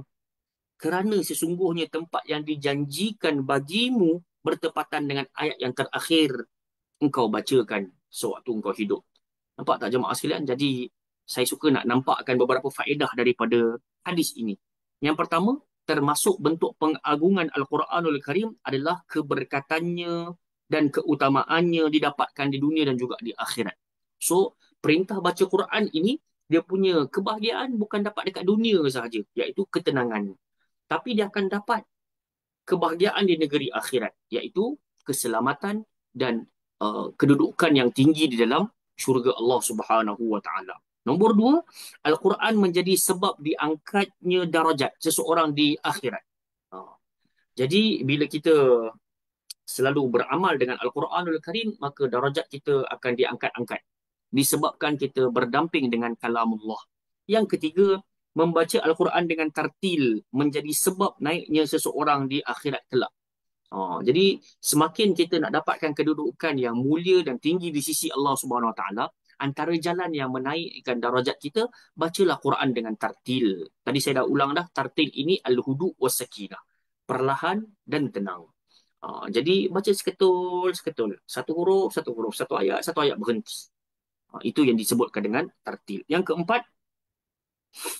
Kerana sesungguhnya tempat yang dijanjikan bagimu bertepatan dengan ayat yang terakhir engkau bacakan sewaktu engkau hidup. Nampak tak jemaah sekalian? Jadi saya suka nak nampakkan beberapa faedah daripada hadis ini. Yang pertama, termasuk bentuk pengagungan Al-Quranul Karim adalah keberkatannya dan keutamaannya didapatkan di dunia dan juga di akhirat. So, perintah baca Quran ini, dia punya kebahagiaan bukan dapat dekat dunia sahaja, iaitu ketenangan. Tapi dia akan dapat kebahagiaan di negeri akhirat, iaitu keselamatan dan kedudukan yang tinggi di dalam syurga Allah Subhanahu wa taala. Nombor dua, Al-Quran menjadi sebab diangkatnya darajat seseorang di akhirat. Jadi bila kita selalu beramal dengan Al-Quranul Karim, maka darajat kita akan diangkat-angkat. Disebabkan kita berdamping dengan kalamullah. Yang ketiga, membaca Al-Quran dengan tartil menjadi sebab naiknya seseorang di akhirat kelak. Jadi semakin kita nak dapatkan kedudukan yang mulia dan tinggi di sisi Allah Subhanahu Wa Taala, antara jalan yang menaikkan darajat kita, bacalah Quran dengan tartil. Tadi saya dah ulang dah, tartil ini al-hudu was sakinah. Perlahan dan tenang. Jadi baca seketul-seketul. Satu huruf, satu ayat berhenti. Itu yang disebutkan dengan tartil. Yang keempat,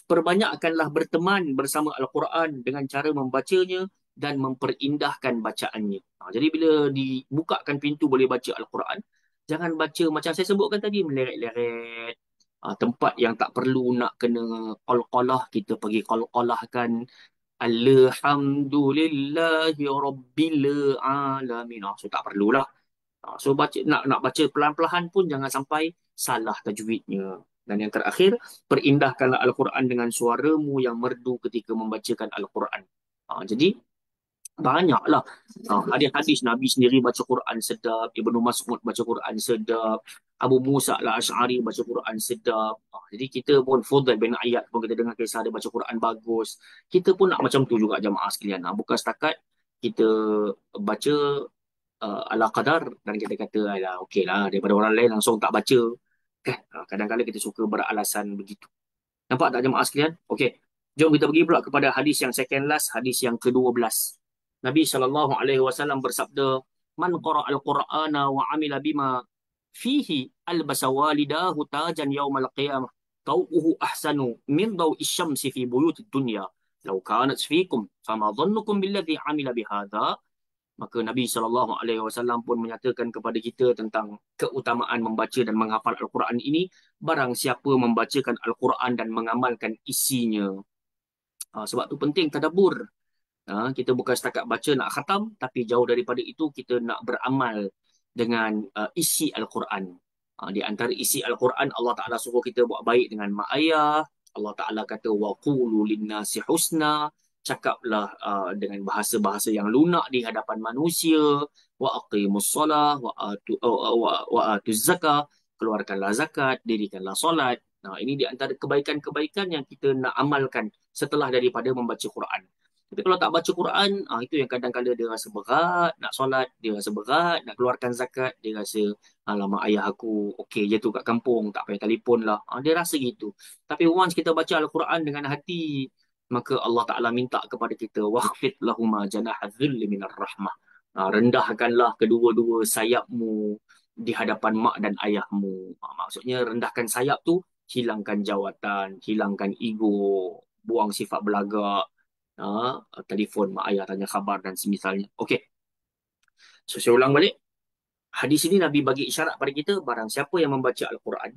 perbanyakkanlah berteman bersama Al-Quran dengan cara membacanya dan memperindahkan bacaannya. Jadi bila dibukakan pintu boleh baca Al-Quran, jangan baca macam saya sebutkan tadi, meleret-leret. Tempat yang tak perlu nak kena qalqalah, kita pergi qalqalahkan. Alhamdulillahi Rabbil Alamin. So tak perlulah. So nak baca pelan-pelan pun jangan sampai salah tajwidnya. Dan yang terakhir, perindahkanlah Al-Quran dengan suaramu yang merdu ketika membacakan Al-Quran. Jadi banyaklah hadis-hadis Nabi sendiri baca Quran sedap, Ibnu Mas'ud baca Quran sedap, Abu Musa al-Ash'ari baca Quran sedap. Jadi kita pun Fudail bin Iyad pun kita dengar kisah dia baca Quran bagus. Kita pun nak macam tu juga jemaah sekalian. Bukan setakat kita baca ala qadar dan kita kata alah okey lah daripada orang lain langsung tak baca. Kan? Kadang-kadang kita suka beralasan begitu. Nampak tak jemaah sekalian? Okey. Jom kita pergi pula kepada hadis yang second last, hadis yang ke-12. Nabi SAW bersabda, "Man qara'a al-Qur'ana wa 'amila bima fihi albasa walidahu tajan yaumal qiyamah. Tau'uhu ahsanu min daw'i syamsi fi buyutid dunya. Law kanat fiikum fama dhannukum billadhi 'amila bihadha." Maka Nabi SAW pun menyatakan kepada kita tentang keutamaan membaca dan menghafal Al-Quran ini. Barang siapa membacakan Al-Quran dan mengamalkan isinya. Sebab tu penting tadabbur. Kita bukan setakat baca nak khatam, tapi jauh daripada itu kita nak beramal dengan isi Al-Quran. Di antara isi Al-Quran, Allah Ta'ala suruh kita buat baik dengan mak ayah. Allah Ta'ala kata, wa qulu linnasi husna. Cakaplah dengan bahasa-bahasa yang lunak di hadapan manusia. Wa aqimus salah, wa atuz zakah. Keluarkanlah zakat, dirikanlah solat. Ini di antara kebaikan-kebaikan yang kita nak amalkan setelah daripada membaca Quran. Tapi kalau tak baca Quran, itu yang kadang-kadang dia rasa berat nak solat, dia rasa berat nak keluarkan zakat, dia rasa alamak ayah aku okey je tu kat kampung, tak payah telefon lah. Dia rasa gitu. Tapi once kita baca Al-Quran dengan hati, maka Allah Ta'ala minta kepada kita, waqfid lahuma janaha dhulli minar rahmah. Rendahkanlah kedua-dua sayapmu di hadapan mak dan ayahmu. Maksudnya rendahkan sayap tu, hilangkan jawatan, hilangkan ego, buang sifat belagak, telefon mak ayah tanya khabar dan semisalnya. Okey, so saya ulang balik. Hadis ini Nabi bagi isyarat pada kita, barang siapa yang membaca Al-Quran,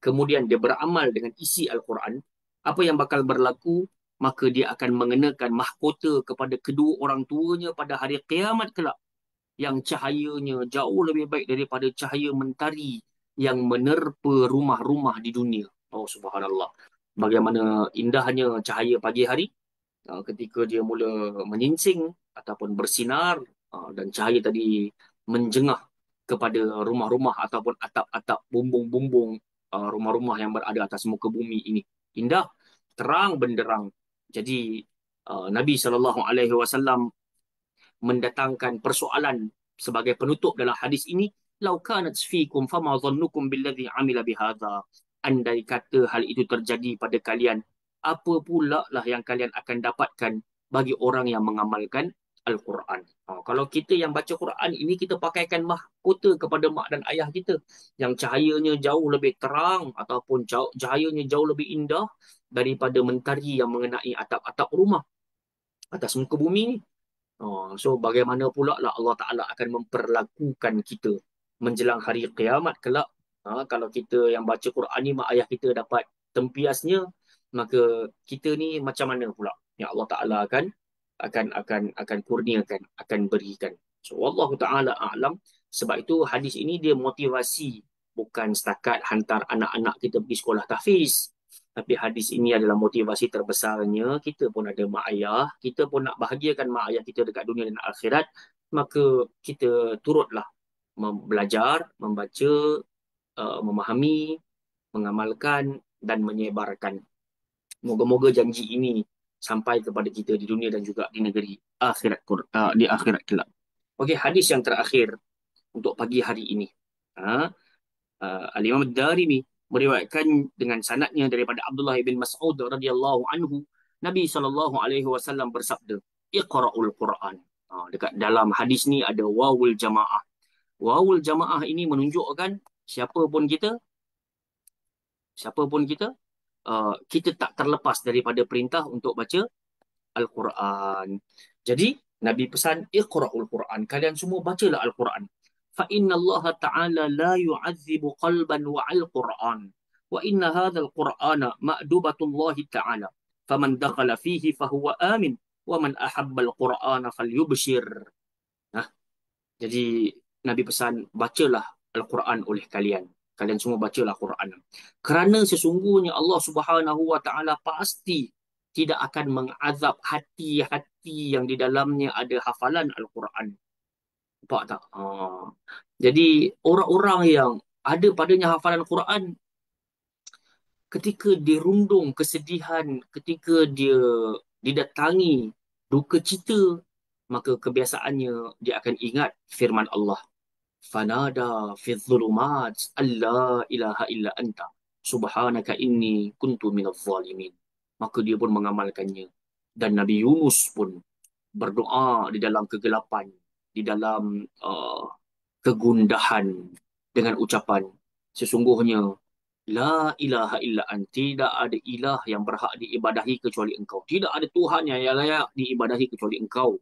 kemudian dia beramal dengan isi Al-Quran, apa yang bakal berlaku, maka dia akan mengenakan mahkota kepada kedua orang tuanya pada hari kiamat kelak, yang cahayanya jauh lebih baik daripada cahaya mentari yang menerpa rumah-rumah di dunia. Oh, subhanallah. Bagaimana indahnya cahaya pagi hari, ketika dia mula menyingsing ataupun bersinar, dan cahaya tadi menjengah kepada rumah-rumah ataupun atap-atap bumbung-bumbung, rumah-rumah yang berada atas muka bumi ini. Indah, terang benderang. Jadi Nabi SAW mendatangkan persoalan sebagai penutup dalam hadis ini, lau kanat fikum fama dhannukum billadhi amila bihadha. Andai kata hal itu terjadi pada kalian, apa pula lah yang kalian akan dapatkan bagi orang yang mengamalkan Al-Quran. Kalau kita yang baca Quran ini, kita pakaikan mahkota kepada mak dan ayah kita yang cahayanya jauh lebih terang ataupun cahayanya jauh lebih indah daripada mentari yang mengenai atap-atap rumah atas muka bumi ni. So bagaimana pula lah Allah Ta'ala akan memperlakukan kita menjelang hari kiamat kelak. Kalau kita yang baca Quran ni, mak ayah kita dapat tempiasnya, maka kita ni macam mana pula yang Allah Ta'ala akan kurniakan, akan berikan. So Allah Ta'ala a'lam. Sebab itu hadis ini dia motivasi, bukan setakat hantar anak-anak kita pergi sekolah tahfiz. Tapi hadis ini adalah motivasi terbesarnya. Kita pun ada mak ayah, kita pun nak bahagiakan mak ayah kita dekat dunia dan akhirat, maka kita turutlah belajar, membaca, memahami, mengamalkan dan menyebarkan. Moga-moga janji ini sampai kepada kita di dunia dan juga di negeri akhirat, di akhirat kelak. Okey, hadis yang terakhir untuk pagi hari ini. Al-Imam Ad-Darimi meriwayatkan dengan sanadnya daripada Abdullah bin Mas'ud radhiyallahu anhu, Nabi SAW bersabda, Iqra'ul Quran. Dekat dalam hadis ni ada wawul jamaah. Wawul jamaah ini menunjukkan siapa pun kita, kita tak terlepas daripada perintah untuk baca Al-Quran. Jadi Nabi pesan, Iqra'ul Quran. Kalian semua bacalah Al-Quran. فإن الله تعالى لا يعذب قلبا وعى القرآن وإن هذا القرآن مأدبة الله تعالى فمن دخل فيه فهو آمن ومن أحب القرآن فليبشر. Jadi Nabi pesan, bacalah Al-Quran oleh kalian. Kalian semua bacalah Quran. Kerana sesungguhnya Allah Subhanahu Wa Taala pasti tidak akan mengazab hati-hati yang di dalamnya ada hafalan Al-Quran. Nampak tak? Jadi orang-orang yang ada padanya hafalan Quran, ketika dirundung kesedihan, ketika dia didatangi duka cita, maka kebiasaannya dia akan ingat firman Allah. Fanada fi dhulumat alla ilaha illa anta subhanaka inni kuntu minadh zalimin. Maka dia pun mengamalkannya. Dan Nabi Yunus pun berdoa di dalam kegelapan, di dalam kegundahan, dengan ucapan, sesungguhnya la ilaha illa ant, tidak ada ilah yang berhak diibadahi kecuali engkau, tidak ada Tuhan yang layak diibadahi kecuali engkau.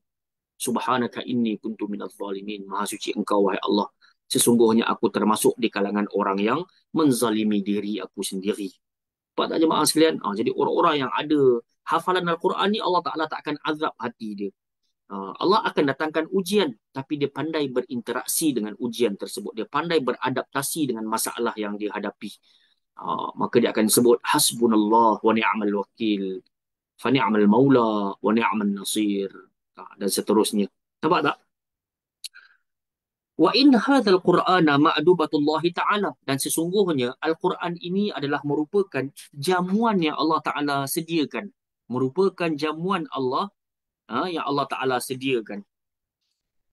Subhanaka inni kuntu minadh zalimin. Maha suci engkau wahai Allah, sesungguhnya aku termasuk di kalangan orang yang menzalimi diri aku sendiri. Pada jemaah sekalian, jadi orang-orang yang ada hafalan Al-Quran ni, Allah Ta'ala tak akan azab hati dia. Allah akan datangkan ujian, tapi dia pandai berinteraksi dengan ujian tersebut. Dia pandai beradaptasi dengan masalah yang dia hadapi. Maka dia akan sebut, hasbunallah wa ni'mal wakil, fa ni'mal maula wa ni'mal nasir, dan seterusnya. Nampak tak? Wa in hadzal Qur'ana ma'dubatullah ta'ala, dan sesungguhnya Al-Quran ini adalah merupakan jamuan yang Allah Ta'ala sediakan, merupakan jamuan Allah yang Allah Ta'ala sediakan.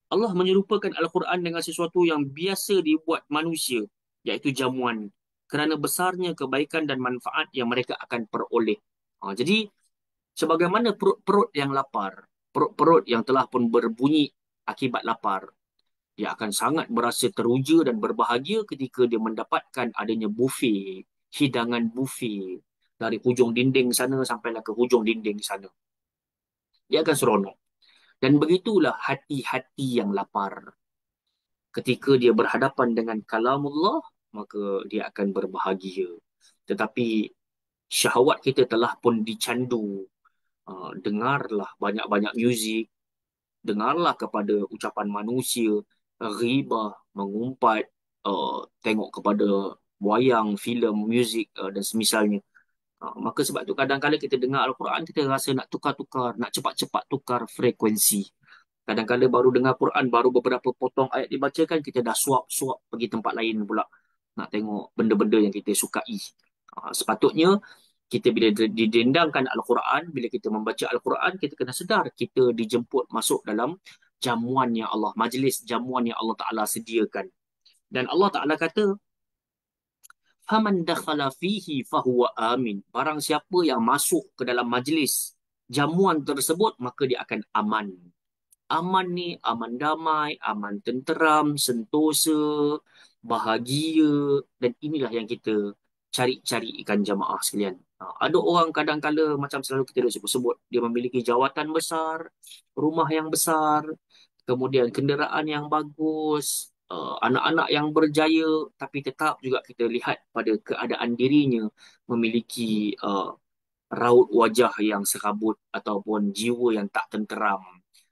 Allah menyerupakan Al-Quran dengan sesuatu yang biasa dibuat manusia, iaitu jamuan, kerana besarnya kebaikan dan manfaat yang mereka akan peroleh. Jadi, sebagaimana perut-perut yang lapar, perut-perut yang telah pun berbunyi akibat lapar, dia akan sangat berasa teruja dan berbahagia ketika dia mendapatkan adanya buffet, hidangan buffet dari hujung dinding sana sampailah ke hujung dinding sana. Dia akan seronok. Dan begitulah hati-hati yang lapar. Ketika dia berhadapan dengan kalamullah, maka dia akan berbahagia. Tetapi syahwat kita telah pun dicandu. Dengarlah banyak-banyak muzik, dengarlah kepada ucapan manusia, ghibah, mengumpat, tengok kepada wayang, filem, muzik dan semisalnya. Maka sebab tu kadang-kadang kita dengar Al-Quran, kita rasa nak tukar-tukar, nak cepat-cepat tukar frekuensi. Kadang-kadang baru dengar Quran, baru beberapa potong ayat dibacakan, kita dah suap-suap pergi tempat lain pula. Nak tengok benda-benda yang kita sukai. Sepatutnya, kita bila didendangkan Al-Quran, bila kita membaca Al-Quran, kita kena sedar kita dijemput masuk dalam jamuan yang Allah, majlis jamuan yang Allah Ta'ala sediakan. Dan Allah Ta'ala kata, faman dakhala fihi fahuwa amin. Barang siapa yang masuk ke dalam majlis jamuan tersebut, maka dia akan aman. Aman ni aman damai, aman tenteram, sentosa, bahagia, dan inilah yang kita cari-cari ikan jamaah sekalian. Ada orang kadang-kala macam selalu kita dah sebut-sebut, dia memiliki jawatan besar, rumah yang besar, kemudian kenderaan yang bagus, anak-anak yang berjaya, tapi tetap juga kita lihat pada keadaan dirinya memiliki raut wajah yang serabut ataupun jiwa yang tak tenteram.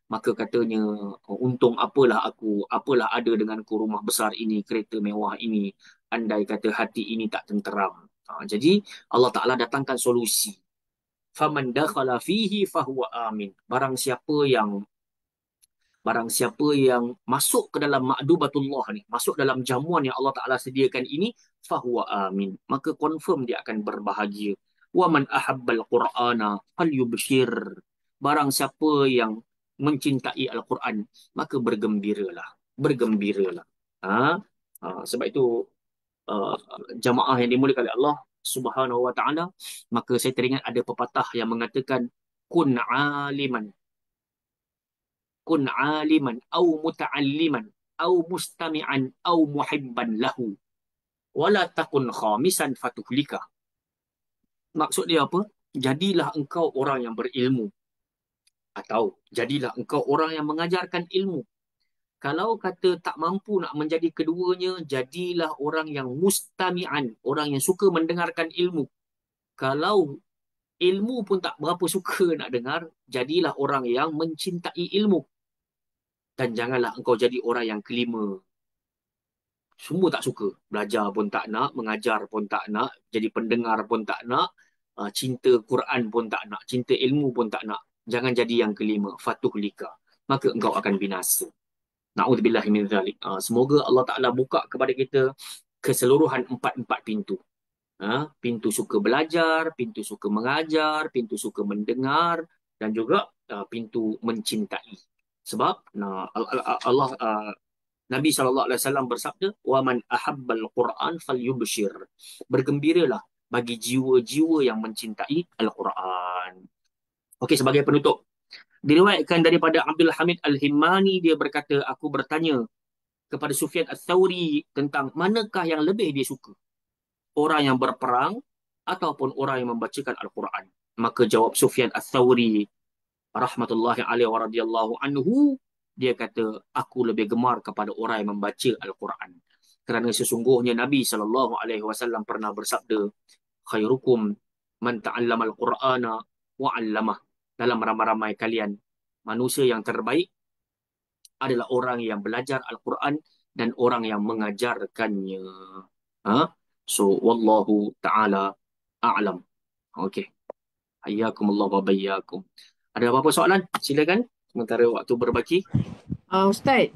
Maka katanya, untung apalah aku, apalah ada denganku rumah besar ini, kereta mewah ini, andai kata hati ini tak tenteram. Jadi Allah Ta'ala datangkan solusi. Faman dakhala fihi fahuwa amin. Barang siapa yang masuk ke dalam ma'dubatullah ni, masuk dalam jamuan yang Allah Ta'ala sediakan ini, fahuwa amin. Maka confirm dia akan berbahagia. Wa man ahabbal Qur'ana falyubshir. Barang siapa yang mencintai Al-Quran, maka bergembiralah. Bergembiralah. Ha? Sebab itu, uh, jamaah yang dimuliakan oleh Allah Subhanahu wa Ta'ala, maka saya teringat ada pepatah yang mengatakan, kun aliman kun aliman au muta'alliman au mustami'an au muhibban lahu wala takun khamisan fatuhlika. Maksud dia apa? Jadilah engkau orang yang berilmu, atau jadilah engkau orang yang mengajarkan ilmu. Kalau kata tak mampu nak menjadi keduanya, jadilah orang yang mustami'an, orang yang suka mendengarkan ilmu. Kalau ilmu pun tak berapa suka nak dengar, jadilah orang yang mencintai ilmu. Dan janganlah engkau jadi orang yang kelima. Semua tak suka. Belajar pun tak nak, mengajar pun tak nak, jadi pendengar pun tak nak, cinta Quran pun tak nak, cinta ilmu pun tak nak. Jangan jadi yang kelima, fatuhlika. Maka engkau akan binasa. Na'udzubillahi min dzalik. Semoga Allah Ta'ala buka kepada kita keseluruhan empat-empat pintu. Pintu suka belajar, pintu suka mengajar, pintu suka mendengar, dan juga pintu mencintai. Sebab Allah Nabi SAW bersabda, "Wa man ahabbal Quran falyubshir." Bergembiralah bagi jiwa-jiwa yang mencintai Al-Quran. Okey, sebagai penutup, diriwayatkan daripada Abdul Hamid Al-Himmani, dia berkata, aku bertanya kepada Sufyan Ats-Tsauri tentang manakah yang lebih dia suka, orang yang berperang ataupun orang yang membacakan Al-Quran. Maka jawab Sufyan Ats-Tsauri rahmatullahi alaihi wa radhiyallahu anhu, dia kata, aku lebih gemar kepada orang yang membaca Al-Quran. Kerana sesungguhnya Nabi SAW pernah bersabda, khairukum man ta'allama al-Qur'ana wa 'allamah. Dalam ramai-ramai kalian, manusia yang terbaik adalah orang yang belajar Al-Quran dan orang yang mengajarkannya. So, wallahu ta'ala a'lam. Okey. Hayyakumullah wa bayyakum. Ada apa-apa soalan? Silakan. Sementara waktu berbaki. Ustaz,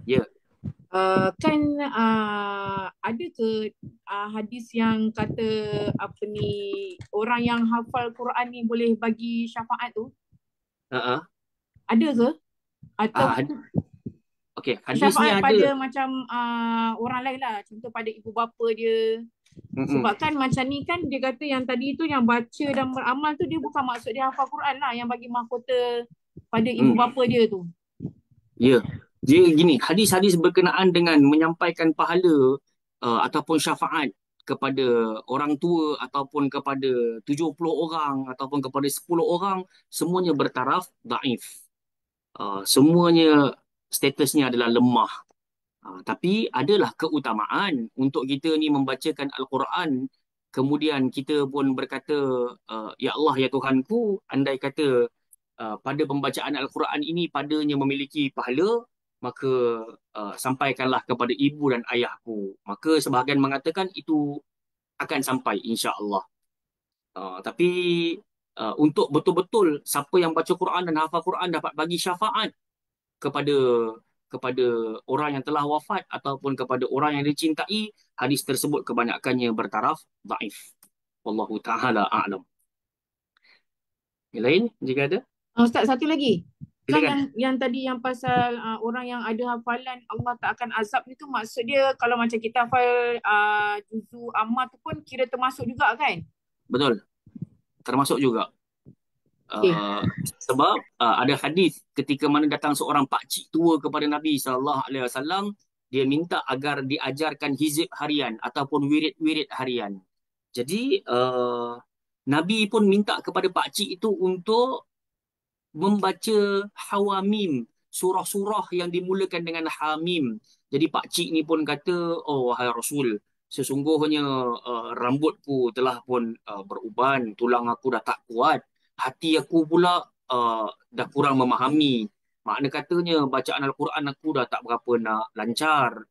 Ya. kan ada ke hadis yang kata apa ni, orang yang hafal Quran ni boleh bagi syafaat tu? Uh-uh. Ada ke? Atau Ah, okey, hadis ni syafaat ada. pada macam orang lain lah. Contoh pada ibu bapa dia. Mm-mm. Sebab kan macam ni kan dia kata yang tadi tu yang baca dan beramal tu dia bukan maksud dia hafal Quran lah yang bagi mahkota pada ibu bapa dia tu. Ya, dia gini, hadis-hadis berkenaan dengan menyampaikan pahala ataupun syafaat kepada orang tua ataupun kepada 70 orang ataupun kepada 10 orang, semuanya bertaraf daif. Semuanya statusnya adalah lemah. Tapi adalah keutamaan untuk kita ni membacakan Al-Quran, kemudian kita pun berkata, Ya Allah, ya Tuhanku, andai kata pada pembacaan Al-Quran ini padanya memiliki pahala, maka sampaikanlah kepada ibu dan ayahku. Maka sebahagian mengatakan itu akan sampai insya-Allah. Tapi untuk betul-betul siapa yang baca Quran dan hafal Quran dapat bagi syafaat kepada kepada orang yang telah wafat ataupun kepada orang yang dicintai, hadis tersebut kebanyakannya bertaraf dhaif. Wallahu taala a'lam. Yang lain jika ada, Ustaz, satu lagi. Kan silakan. yang tadi yang pasal orang yang ada hafalan Allah tak akan azab itu maksud dia kalau macam kita hafal juzu amma tu pun kira termasuk juga kan? Betul. Termasuk juga. Okey. Sebab ada hadis ketika mana datang seorang pakcik tua kepada Nabi SAW, dia minta agar diajarkan hizib harian ataupun wirid-wirid harian. Jadi Nabi pun minta kepada pakcik itu untuk membaca hawamim, surah-surah yang dimulakan dengan hamim. Jadi pakcik ni pun kata, oh wahai Rasul, sesungguhnya rambutku telah pun beruban, tulang aku dah tak kuat, hati aku pula dah kurang memahami. Makna katanya bacaan Al-Quran aku dah tak berapa nak lancar.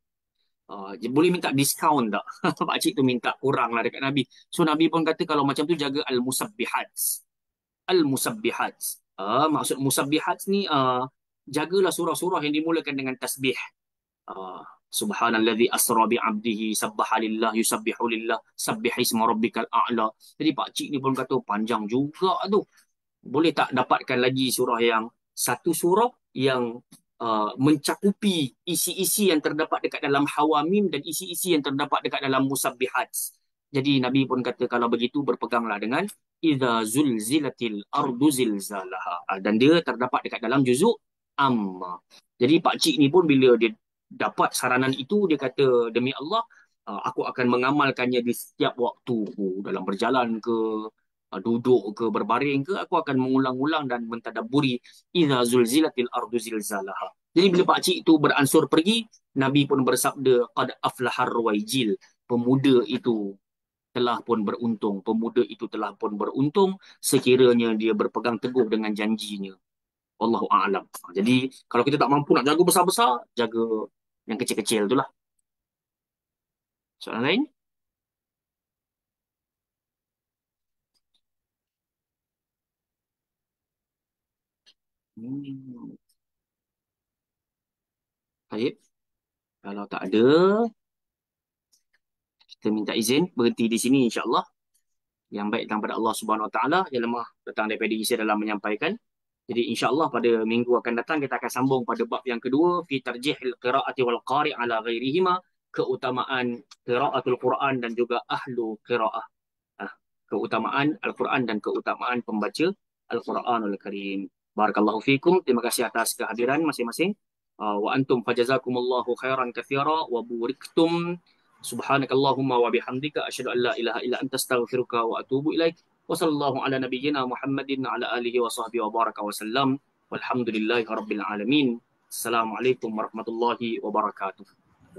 Boleh minta diskaun tak? Pakcik tu minta kurang lah dekat Nabi. So Nabi pun kata kalau macam tu jaga al-musabbihat. Al-musabbihat. Maksud musabbihat ni jagalah surah-surah yang dimulakan dengan tasbih. Subhanalladzi asra bi 'abdihi sabbaha lillah yusabbihu lillah sabbih isma rabbikal a'la. Jadi pak cik ni pun kata panjang juga tu. Boleh tak dapatkan lagi surah yang satu surah yang mencakupi isi-isi yang terdapat dekat dalam hawamim dan isi-isi yang terdapat dekat dalam musabbihat. Jadi Nabi pun kata kalau begitu berpeganglah dengan idza zulzilatil ardu zilzalaha. Dan dia terdapat dekat dalam juzuk amma. Jadi pak cik ni pun bila dia dapat saranan itu dia kata demi Allah aku akan mengamalkannya di setiap waktu dalam berjalan ke duduk ke berbaring ke aku akan mengulang-ulang dan mentadabburi idza zulzilatil ardu zilzalaha. Jadi bila pak cik itu beransur pergi, Nabi pun bersabda qad aflahar ruwaijil, pemuda itu telah pun beruntung, pemuda itu telah pun beruntung sekiranya dia berpegang teguh dengan janjinya. Wallahu a'lam. Jadi kalau kita tak mampu nak jaga besar-besar, jaga yang kecil-kecil itulah. Soalan lain? Hmm. Baik. Kalau tak ada, kita minta izin berhenti di sini insya-Allah. Yang baik datang pada Allah Subhanahu Wa Taala, yang lemah datang daripada diri saya dalam menyampaikan. Jadi insya-Allah pada minggu akan datang kita akan sambung pada bab yang kedua fi tarjihil qiraati wal qari' ala ghairihima, keutamaan qiraatul Quran dan juga ahlu qiraah. Keutamaan Al-Quran dan keutamaan pembaca Al-Quranul Karim. Barakallahu fikum. Terima kasih atas kehadiran masing-masing. Wa antum fajazakumullahu khairan katsira wa buriktum. Subhanakallahumma wa bihamdika asyhadu an la ilaha illa anta astaghfiruka wa atubu ilaik. Wa sallallahu ala nabiyyina Muhammadin ala alihi wa sahbihi wa baraka wa sallam. Walhamdulillahi rabbil alamin. Assalamualaikum warahmatullahi wabarakatuh.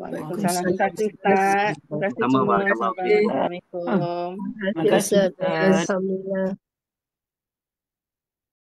Waalaikumsalam. Terima kasih Ustaz. Terima kasih Sama semua. barakallahu fikum. Assalamualaikum. Terima kasih Ustaz. Alhamdulillah.